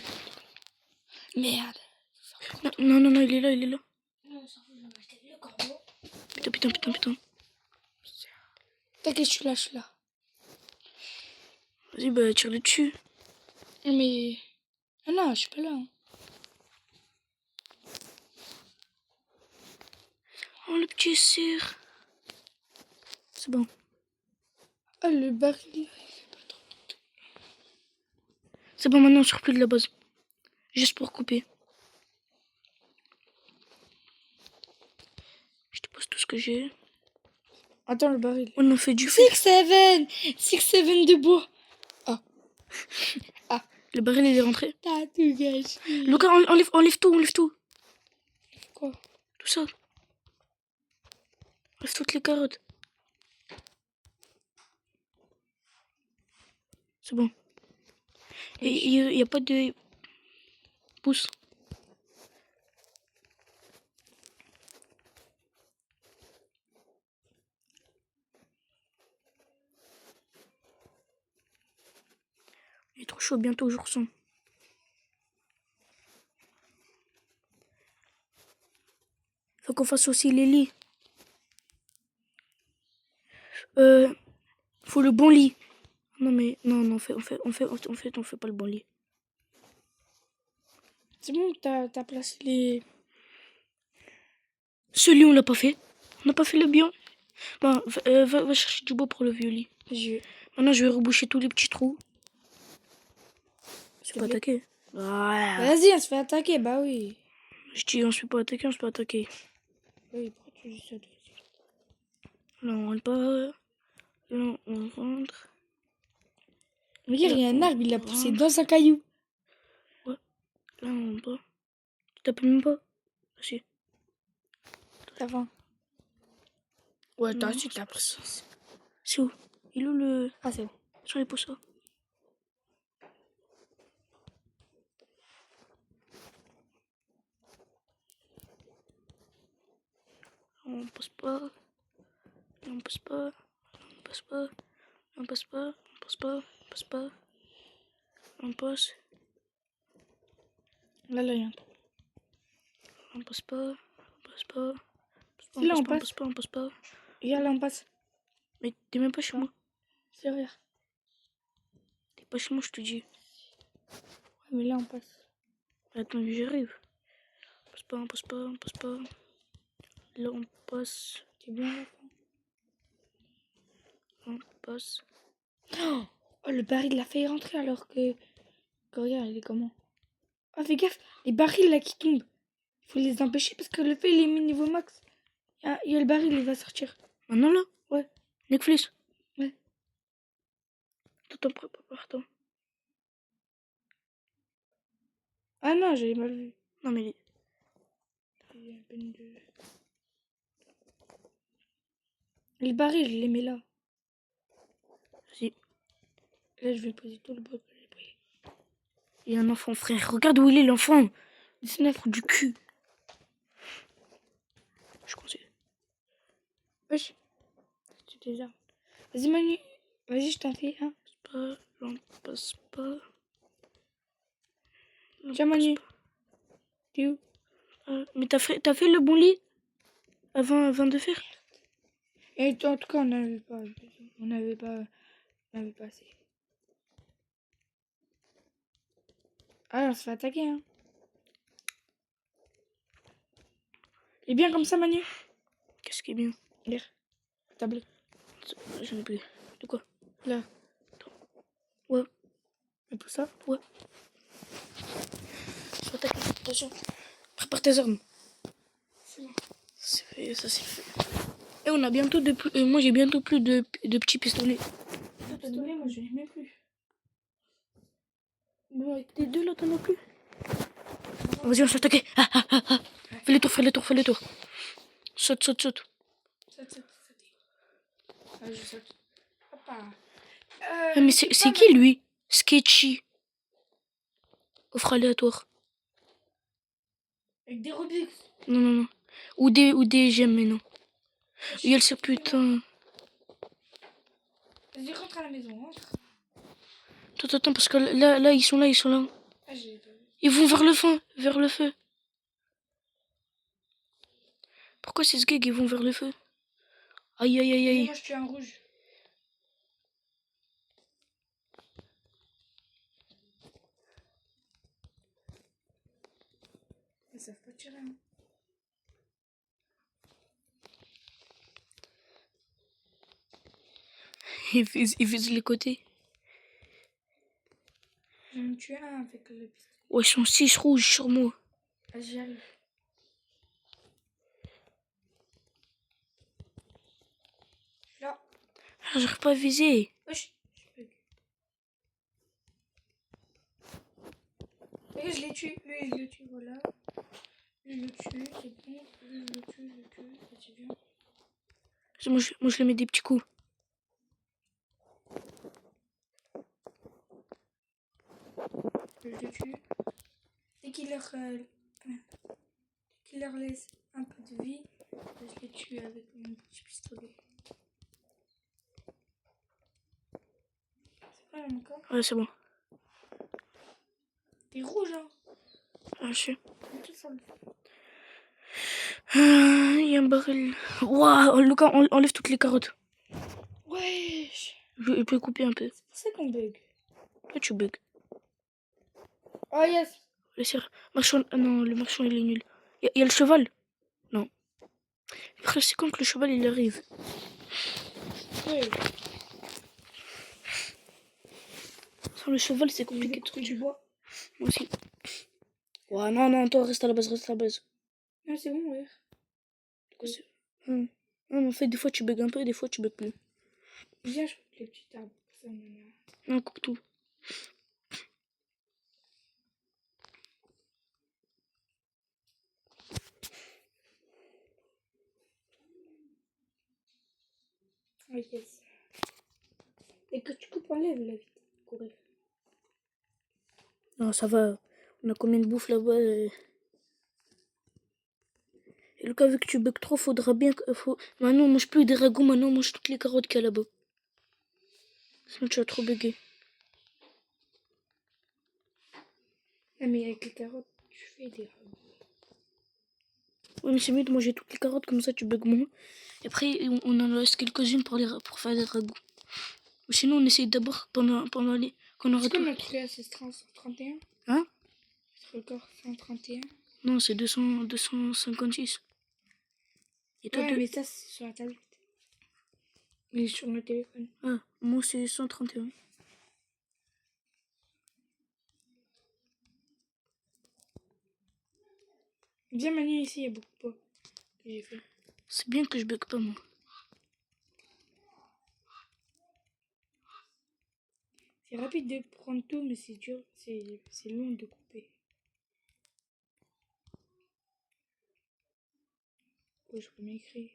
Merde. Non, il est là. Non, on s'en fout, je vais acheter le corbeau. Putain. T'inquiète, je suis là. Vas-y, bah, tire dessus. Mais... Ah non, je suis pas là. Hein. Oh, le petit cerf. C'est bon. Ah, le baril. C'est bon, maintenant, on sort plus de la base. Juste pour couper. Je te pose tout ce que j'ai. Attends, le baril. On en fait du feu. 6-7 de bois. Le baril, il est rentré. T'as tout gâché. Lucas, enlève tout. Quoi? Tout ça. Bref, toutes les carottes. C'est bon. Et il n'y a pas de pouce. Il est trop chaud, bientôt je ressens. Faut qu'on fasse aussi les lits. Faut le bon lit. Non mais non, on fait pas le bon lit. C'est bon, t'as placé les... Ce lit on l'a pas fait. On n'a pas fait le bien. Bon, va chercher du bois pour le vieux lit. Maintenant je vais reboucher tous les petits trous. Je suis pas attaqué. Ouais. Vas-y, on se fait attaquer, bah oui. Je dis on se fait pas attaquer, on se fait attaquer. Oui, pourquoi tu dis ça? Là on rentre pas. Là on rentre. Regarde, il y a un arbre, il a poussé dans un caillou. Là on rentre pas. Tu t'appelles même pas? Si. T'as faim? Ouais, toi aussi, t'as pris. C'est où? Il est où le... Ah, c'est bon. Sur les pousses. On passe pas. On passe pas. On passe pas. On passe pas. On passe pas. On passe pas. On passe. Là, il y a un trou. On passe pas. On passe pas. Si, là, on passe. On passe pas. On passe pas. Regarde, là, on passe. Mais t'es même pas chez moi. C'est regarde. T'es pas chez moi, je te dis. Ouais, mais là, on passe. Attends, j'arrive. On passe pas. On passe pas. On passe pas. Là, on passe. T'es bien là? On passe. Oh, le baril l'a fait rentrer alors que regarde, il est comment? Oh, fais gaffe, les barils là qui tombent. Il faut les empêcher parce que le fait il est mis niveau max. Il y a le baril, il va sortir. Maintenant là? Ouais. Netflix? Ouais. Attends, prépare-toi. Ah non, j'avais mal vu. Non, mais. Il y a à peine de... Les barils, je les mets là. Si. Là, je vais poser tout le bois que j'ai pris. Il y a un enfant, frère. Regarde où il est, l'enfant. C'est neuf Du cul. Je conseille. Wesh. C'est déjà. Vas-y, Manu. Vas-y, je t'en fais un. Pas, j'en passe pas. Tiens, Manu. T'es où? Mais t'as fait le bon lit avant de faire? Et en tout cas, on n'avait pas. On n'avait pas assez. Ah, on se fait attaquer, hein. Il est bien comme ça, Manu? Qu'est-ce qui est bien? Regarde. Tablette. J'en ai plus. De quoi? Là. Ouais. Et pour ça? Ouais. Je vais attaquer. Attention. Prépare tes armes. C'est bon. C'est fait, ça c'est fait. Et on a bientôt moi j'ai bientôt plus de petits pistolets. Pistolet, moi, je n'ai même plus. Bon, avec tes deux là, t'en as plus? Vas-y, on s'est attaqué. Fais le tour. Saute. Saute. Ah, je saute. Hoppa. Mais c'est qui lui? Sketchy. Offre aléatoire. Avec des Robux. Non. Ou des gemmes, mais non. Il y a le circuit, putain. Vas-y, rentre à la maison, rentre. Attends, parce que là, ils sont là. Ah, j'ai pas vu. Ils vont vers le feu. Pourquoi ces gigs, ils vont vers le feu? Aïe. Moi, je tue un rouge. Ils savent pas tirer, hein. Ils visent les côtés. J'en ai tué un avec le pistolet. Ouais, ils sont 6 rouges sur moi. Ah, j'y arrive. Là. Ah, j'arrive pas à viser. Wesh. Regarde, je l'ai tué. Lui, je l'ai tué, voilà. Je le tue, c'est bon. Je le tue, ça c'est bien. Moi, je lui mets des petits coups. Je le tue. Dès qu'il leur laisse un peu de vie, je les tue avec mon petit pistolet. C'est pas encore. Ouais, c'est bon. T'es rouge, hein. Ah, je sais. Tout ça. Il y a un baril. Waouh, Lucas, enlève toutes les carottes. Wesh. Il peut couper un peu. C'est pour ça qu'on bug. Là, tu bugs. Oh yes. Marchand... ah non, le marchand, il est nul. Il y a le cheval. Non. Après, c'est quand que le cheval, il arrive. Ouais. Sans le cheval, c'est compliqué de Tu trouver. bois. Moi aussi. Ouais, non, toi, reste à la base, reste à la base. Non, c'est bon, ouais. Non, en fait, des fois, tu bugs un peu, des fois, tu bugs plus. Viens, je coupe les petits arbres. Ça, on en a. Non, coupe tout. Oh yes. Et que tu coupes, enlève la vite. Courir. Non, ça va. On a combien de bouffe là-bas Et Lucas, vu que tu bugs trop, faudra bien que... Maintenant, on mange plus des ragoûts, maintenant, on mange toutes les carottes qu'il y a là-bas. Sinon, tu vas trop bugger. Ah, mais avec les carottes, tu fais des ragoûts. Oui, mais c'est mieux de manger toutes les carottes, comme ça, tu bugs moins. Et après, on en laisse quelques-unes pour faire des ragoûts. Ou sinon, on essaye d'abord pendant les... Quand on aura Est-ce que tout... notre record c'est 131? Hein? Notre record 131? Non, c'est 256. Et toi, Ouais, mais ça, c'est sur la tablette. Mais sur le téléphone. Ah, moi, c'est 131. Viens, Manu, ici, il y a beaucoup de poids que j'ai fait. C'est bien que je bug pas, moi. C'est rapide de prendre tout, mais c'est dur. C'est long de couper. Ouais, je peux m'écrire.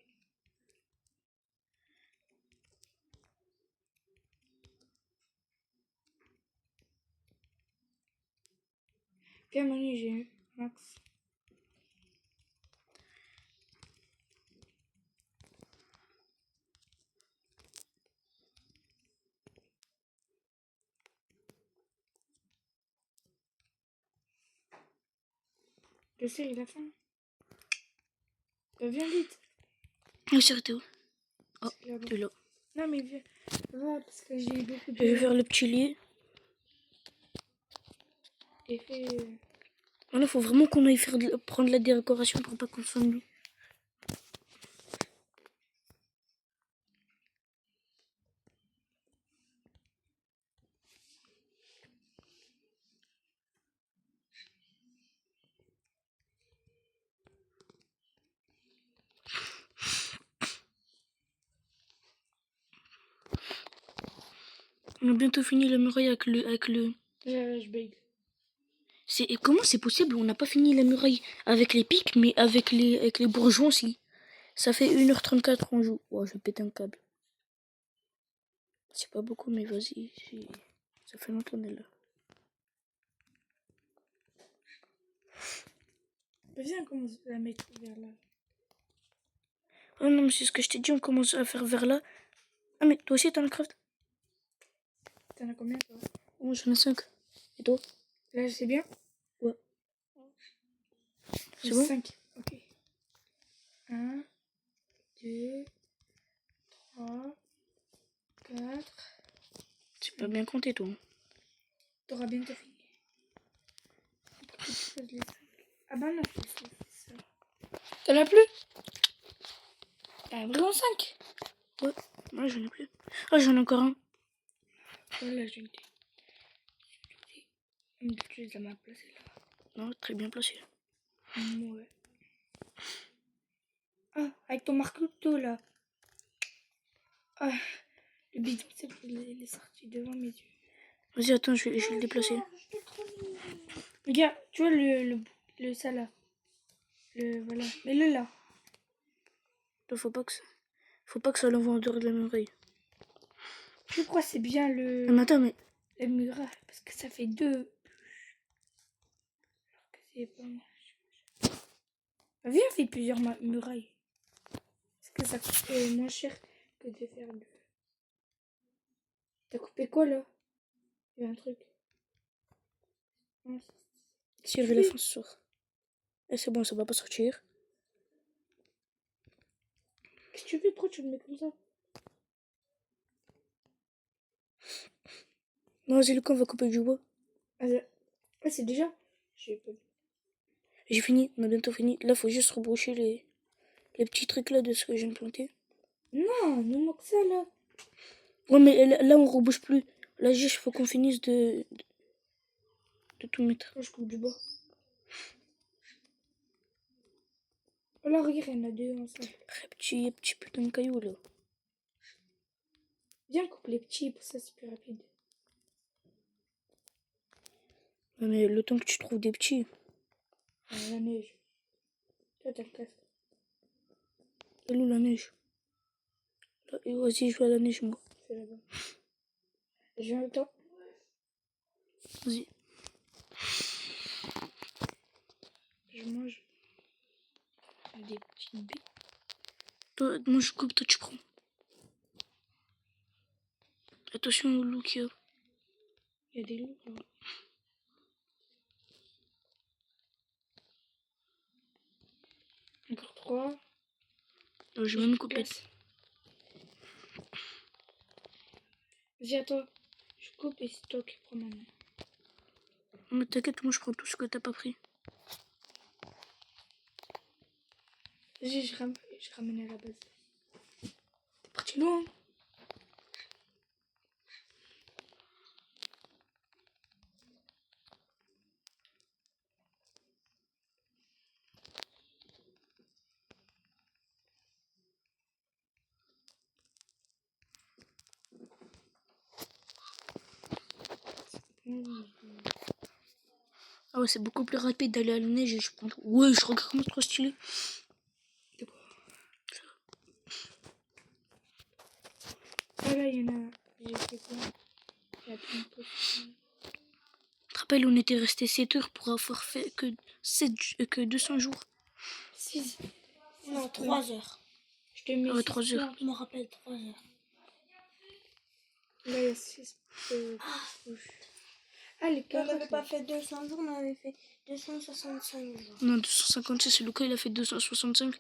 Viens, Manu, j'ai Max. Je sais, il a faim. Viens vite. Ah, c'est arrêté où? Oh, C'est là-bas. tu es là. Non, mais viens. Va, parce que j'ai beaucoup Je vais de... faire le petit lit. effets... Voilà, faut vraiment qu'on aille prendre la décoration pour pas qu'on s'ennuie. On a bientôt fini la muraille avec le... Je bug. Et comment c'est possible? On n'a pas fini la muraille avec les pics, mais avec les bourgeons aussi. Ça fait 1h34 on joue. Oh, je vais péter un câble. C'est pas beaucoup, mais vas-y. Ça fait longtemps qu'on est là. Viens, on commence à la mettre vers là. Oh non, mais c'est ce que je t'ai dit, on commence à faire vers là. Ah, mais toi aussi, t'en as craft? T'en as combien, toi? Moi, j'en ai 5. Et toi? Là, c'est bien? Ouais. C'est bon 5. Ok. 1, 2, 3, 4. Tu peux bien compter, toi. T'auras bientôt fini. Ah bah non, c'est ça. T'en as plus? T'as vraiment 5? Ouais. Moi, j'en ai plus. Ah, j'en ai encore un. Voilà, je tu les as mal placés là. Non, très bien placé. Ouais. Ah, avec ton marque-couteau là. Ah, le bidon, c'est pour les sorties devant mes yeux. Vas-y, attends, je vais le déplacer. Regarde, tu vois le ça là. Voilà. Mets-le là. Toi, faut pas que ça l'envoie en dehors de la muraille. Je crois que c'est bien Ah, mais attends, mais la muraille. Parce que ça fait 2. Alors que c'est pas mal. Viens, on fait plusieurs murailles. Parce que ça coûte moins cher que de faire le. T'as coupé quoi là? Il y a un truc. tirer la fin ce soir. Et c'est bon, ça va pas sortir. Qu'est-ce que tu fais? Pourquoi tu le mets comme ça? Non, vas-y, Lucas, on va couper du bois. Ah, c'est déjà? J'ai pas vu. J'ai fini, on a bientôt fini. Là, faut juste rebrocher les petits trucs là de ce que je viens de planter. Non, non, non, que ça là. Ouais, mais là, on rebouche plus. Là, juste, faut qu'on finisse de tout mettre. Moi, je coupe du bois. Oh là, regarde, il y en a 2 ensemble. Petit putain de caillou là. Viens, coupe les petits, pour ça c'est plus rapide. Ouais, mais le temps que tu trouves des petits. La neige. Toi, t'as le casque. Elle est où la neige? Là, et vas-y, je vais à la neige, moi. C'est là-bas. Je viens avec toi. Vas-y. Je mange des petites baies. Toi, moi, je coupe, toi, tu prends. Attention au loup qu'il y a. Il y a des loups là. Encore 3. Je vais même couper. Vas-y, à toi. Je coupe et c'est toi qui prends ma main. Mais t'inquiète, moi, je prends tout ce que t'as pas pris. Vas-y, je ramène à la base. T'es parti loin. Ah ouais, c'est beaucoup plus rapide d'aller à la neige et je prends tout. Ouais, je regarde comment c'est trop stylé. Ah là, il y en a. J'ai fait quoi? Il y a plein de trucs. Tu te rappelles, on était resté 7 heures pour avoir fait que 200 jours. 6. Non, 3 heures. Je te mets Ah ouais, 6 3 heures. Je me rappelle 3 heures. Là, il y a 6. Ah, les On carottes. n'avait pas là. fait 200 jours, on avait fait 265 jours. Non, 256, Lucas, il a fait 265.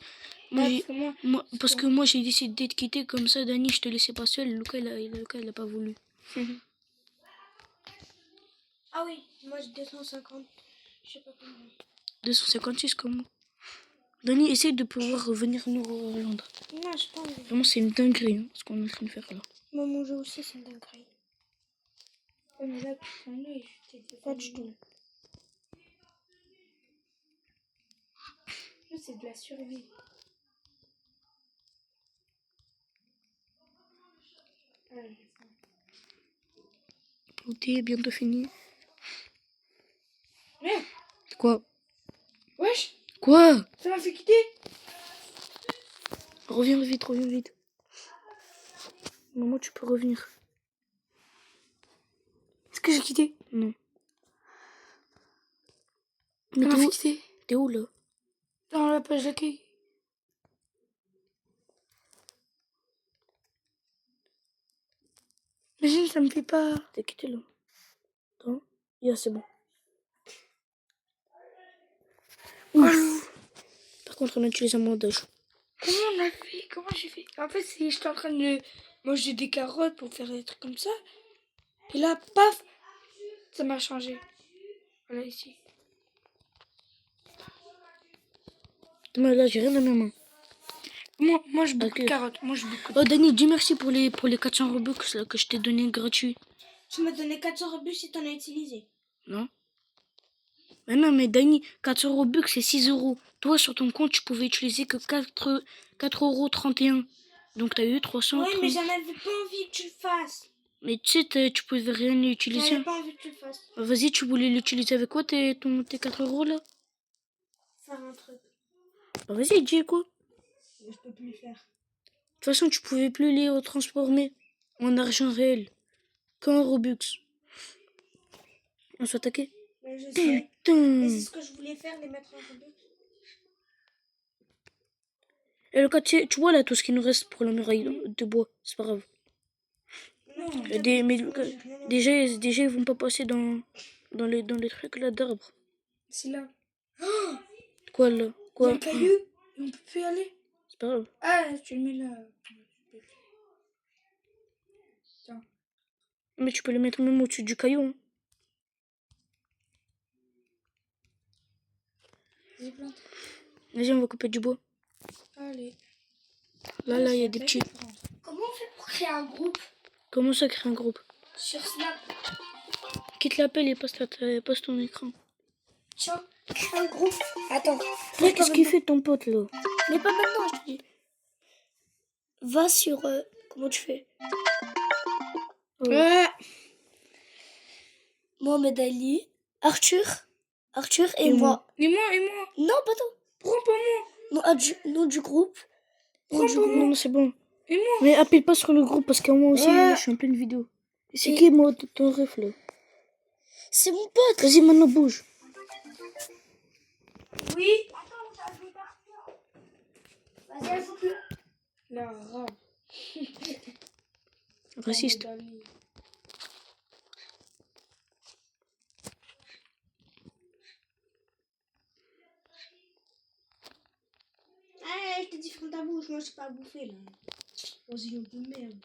Ah, parce que moi. Parce que moi, j'ai décidé de quitter comme ça, Dani, je te laissais pas seul. Lucas, il a pas voulu. Ah oui, moi j'ai 250. Je sais pas combien. 256 comme moi. Dani, essaye de pouvoir revenir nous rejoindre. Non, j'ai pas envie. Vraiment, c'est une dinguerie hein, ce qu'on est en train de faire là. Moi, mon jeu aussi, c'est une dinguerie. Ouais, mais là, tu prends le nez, je t'ai dit. Pas du tout. Là, c'est de la survie. Ah, j'ai faim. Tout est bientôt fini. Merde. Quoi? Wesh, Quoi? ça m'a fait quitter. Reviens vite, reviens vite. Maman, tu peux revenir. Est-ce que j'ai quitté? Non. Ça Mais m'a fait quitter. t'es où là? Dans la page d'accueil. Imagine, ça me fait pas. T'es quitté là. Attends. C'est bon. Ouf. Par contre, on a utilisé un bandage. Comment on a fait? Comment j'ai fait? En fait, j'étais en train de manger des carottes pour faire des trucs comme ça. Et là, paf, ça m'a changé. Voilà, ici. Mais là, j'ai rien dans mes mains. Moi, je bouffe Ok. de carottes. Moi, je bouffe. Oh, Dani, dis merci pour les 400 Robux là, que je t'ai donné gratuit. Tu m'as donné 400 rebus si t'en as utilisé. Non? Mais non, mais Dani, 400 Robux, c'est 6 euros. Toi, sur ton compte, tu pouvais utiliser que 4,31 €. Donc, t'as eu 300. Ouais, mais j'en avais pas envie que tu le fasses. Mais tu sais, tu pouvais rien utiliser. J'avais pas envie que tu le fasses. Vas-y, tu voulais l'utiliser avec quoi tes 4 € là? Faire un truc. Bah vas-y, dis quoi. Mais je peux plus le faire. De toute façon, tu pouvais plus les transformer en argent réel. Qu'en Robux. On s'attaquait. Mais je sais. Et Putain. c'est ce que je voulais faire, les mettre en Robux. Et le cas, tu vois là tout ce qui nous reste pour la muraille de bois. C'est pas grave. Non, Mais moi, j'ai rien à- déjà, ils vont pas passer dans les trucs là d'arbres. C'est là. Quoi là? Il y a Quoi? un caillou. On peut plus y aller. C'est pas grave. Ah, tu le mets là. Tiens. Mais tu peux les mettre même au-dessus du caillou. Hein. Vas-y, plante. Vas-y, on va couper du bois. Allez. Là, il y a des petits. Comment on fait pour créer un groupe Comment ça créer un groupe? sur Snap? Quitte l'appel et passe ton écran. Tiens, crée un groupe. Attends. Là, qu'est-ce qu'il fait ton pote là? Mais pas maintenant, je te dis. Va sur... comment tu fais? Ouais. Mohamed Ali, Arthur et moi. Et moi. Non, pas toi. Prends pas moi. Nom du groupe. Non, c'est bon. Et moi. Mais appelle pas sur le groupe parce qu'à moi aussi, Ouais. je suis en pleine vidéo. Et c'est Et- qui moi ton ref là? C'est mon pote. Vas-y, maintenant bouge. Oui. Attends, ça je vais partir. Vas-y, ajoute-le. L'arabe. Raciste. Mohamed Ali. Ah, je t'ai dit ferme ta bouche, moi je sais pas bouffer là. Aux yeux de merde.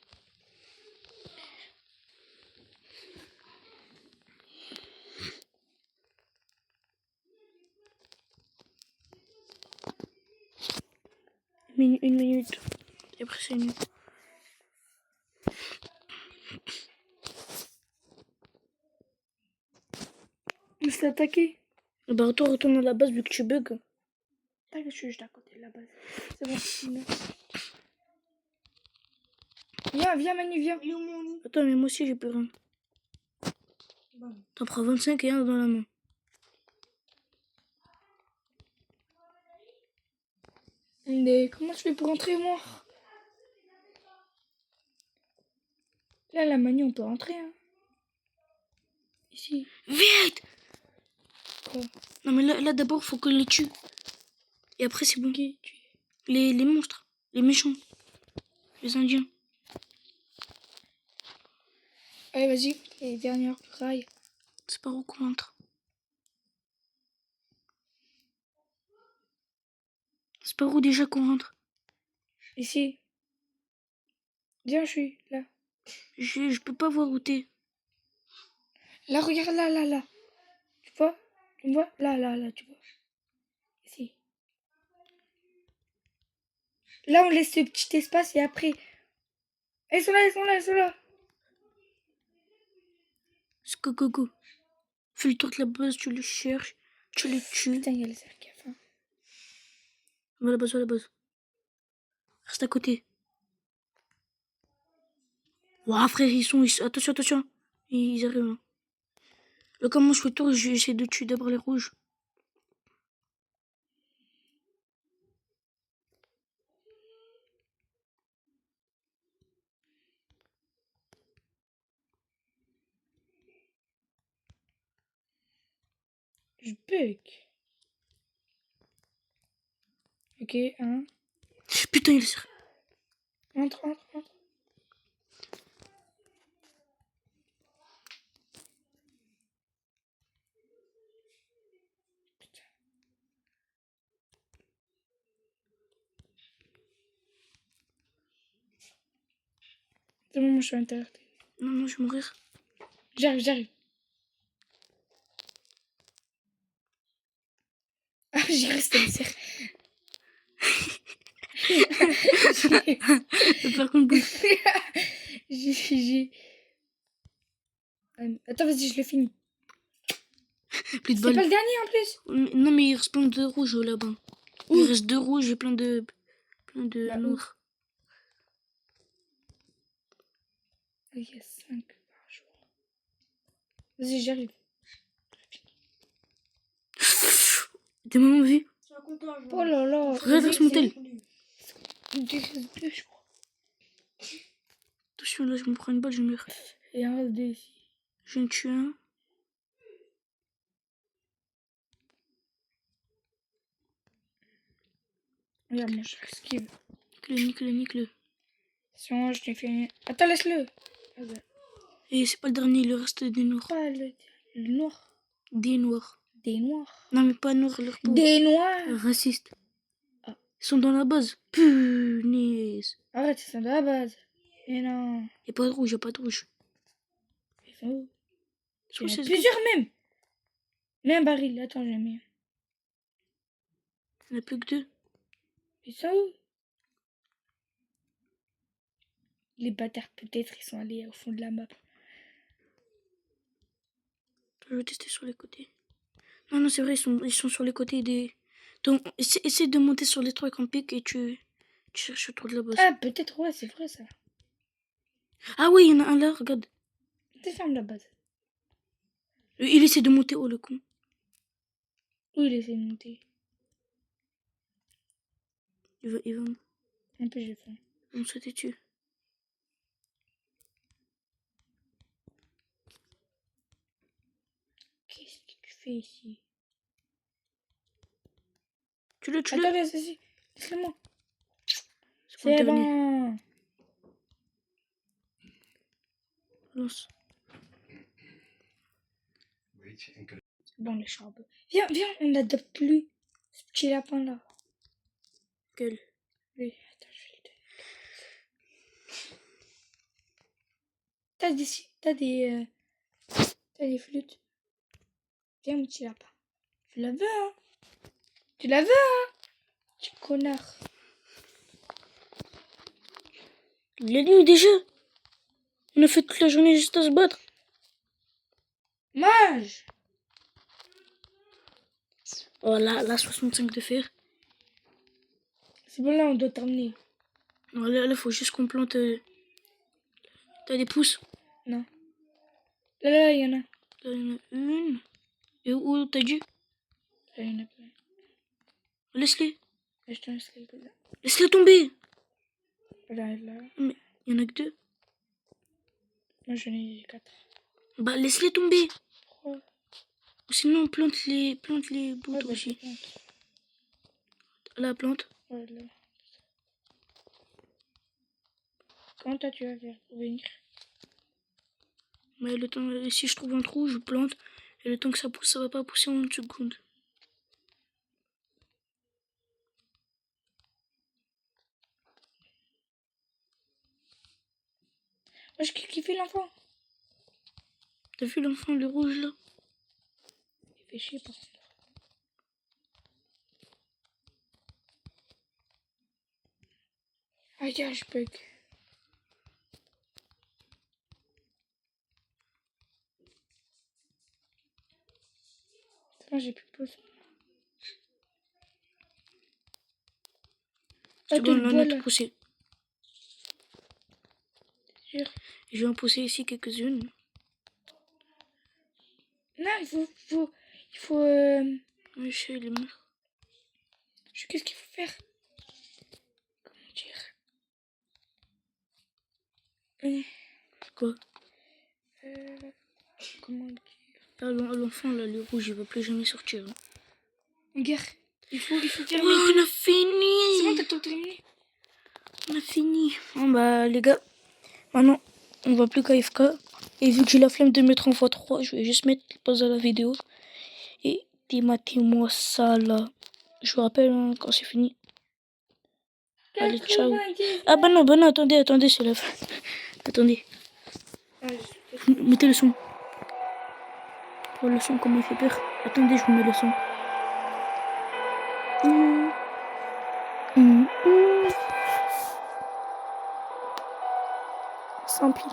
Une minute. Et après, c'est une. On s'est attaqué. Bah, toi, retourne à la base vu que tu bugs. T'inquiète, je suis juste à côté de la base. C'est bon, sinon. Viens, Manu, viens. Il est où mon lit? Attends, mais moi aussi, j'ai plus rien. Bon. T'en prends 25 et un dans la main. Mais comment je fais pour rentrer, moi? Là, la Manu, on peut rentrer, hein. Ici. Vite! Quoi? Non, mais là d'abord, faut qu'on les tue. Et après, c'est bon. Qui? Les monstres. Les méchants. Les Indiens. Allez, vas-y. Et dernière rail. C'est par où qu'on entre? C'est par où déjà qu'on rentre? Ici. Viens, je suis là. Je peux pas voir où t'es. Là, regarde, là. Tu vois? Tu me vois? Là, tu vois? Ici. Là, on laisse ce petit espace et après... Ils sont là. C'est go. Fais le tour de la base, tu les cherches. Tu les tues. Putain, il y a les cercles. Hein. Va à la base. Reste à côté. Ouah, frère, attention. Ils arrivent là. Là, comment je fais le tour? J'essaie de tuer d'abord les rouges. Je bug. Ok, un. Putain, il sert. Entre. C'est bon, moi je suis à l'intérieur. Non, je vais mourir. J'arrive. Ah, j'y reste, le cerf. Par contre, bouge. J'ai... Attends, vas-y, je le finis. Plus de C'est pas balles. le dernier en plus. Non, mais il reste plein de rouges là-bas. Il reste 2 rouges et plein de Bah, noirs. Il y a 5 par jour. Vas-y, j'arrive. Des moments vus. Tu vas un comptage. Oh là là. Regarde avec mon tel. Deux, je crois. Attention, là, je me prends une balle, je meurs. Et un reste deux ici. Je viens de tuer un. Regarde, moi, je esquive. Nique-le. Sinon, je t'ai fait... Attends, laisse-le. Et c'est pas le dernier, il reste des noirs. Pas le noir. Des noirs. Des noirs. Non, mais pas noirs, leur peau. Des noirs. Racistes. Ah. Ils sont dans la base. Punaise. Arrête, c'est de la base. Et non. Y'a pas de rouge, Ils sont où? Sur Il y en a 16 plusieurs même. Mets un baril. Attends, j'ai mis. Il n'y en a plus que 2. Ils sont où? Les bâtards, peut-être, ils sont allés au fond de la map. Je vais tester sur les côtés. Non, c'est vrai, ils sont sur les côtés des... Donc, essaie de monter sur les trucs en pic et tu cherches autour de la base. Ah, peut-être, ouais, c'est vrai ça. Ah oui, il y en a un là, regarde. Ferme la base. Il essaie de monter haut, le con. Où il essaie de monter? Il va... Un peu, j'ai faim. On se dessus. Qu'est-ce que tu fais ici? Tu l'as. Attends, laisse-le. Laisse-le-moi. C'est C'est bon. bon. Lance. C'est bon, les charbons. Viens, on adopte lui. Ce petit lapin là. Quel? Oui, attends, je vais le donner. T'as des flûtes. Viens, mon petit lapin. Tu la veux, hein? Tu la veux, hein? Tu connard. Il est nuit déjà. On a fait toute la journée juste à se battre. Mange! Oh là, 65 de fer. C'est bon, là, on doit terminer. Non, là, faut juste qu'on plante... T'as des pousses? Non. Là, il y en a. Là, il y en a une. Et où t'as dit? Là, il y en a plein. Laisse-les. Là, je t'en laisse quelques-uns. Laisse-les tomber. Là. Mais il y en a que 2. Moi, j'en ai 4. Bah, laisse-les tomber. Pourquoi? Ou sinon, plante les bouts Ouais, bah, aussi. je plante. Là, plante. Ouais, là. Comment toi, tu vas faire pour venir? Mais le temps, si je trouve un trou, je plante. Et le temps que ça pousse, ça va pas pousser en une seconde. Moi, je kiffe l'enfant. T'as vu l'enfant, le rouge là? Il fait chier par contre. Ah, gars, je bug. Moi, j'ai plus de pause. C'est bon, on a tout poussé. Sûr. Je vais en pousser ici quelques-unes. Non, il faut. Oui, je sais, il est mort. Qu'est-ce qu'il faut faire? Comment dire? Quoi? Comment dire? Ah, l'enfant là, le rouge, il va plus jamais sortir. Hein. Regarde, il faut terminer. Oh, on a fini! C'est bon, t'as tout terminé? On a fini. Bon bah les gars, maintenant on va plus qu'AFK. Et vu que j'ai la flemme de mettre en x3, je vais juste mettre pause à la vidéo. Et dématez-moi ça là. Je vous rappelle hein, quand c'est fini. Allez, ciao. Ah bah non, attendez, c'est la fin. Attendez. Mettez le son. Oh le son, comment il fait peur. Attendez, je vous mets le son. Sans pile.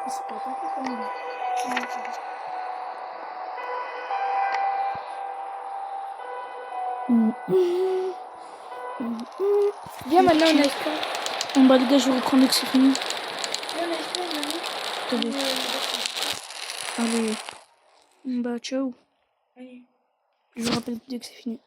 C'est pas comme ça. Viens maintenant, on a Bon bah les gars, je vais reprendre dès que c'est fini. Attendez. Allez. Bah ciao. Allez. Je vous rappelle dès que c'est fini.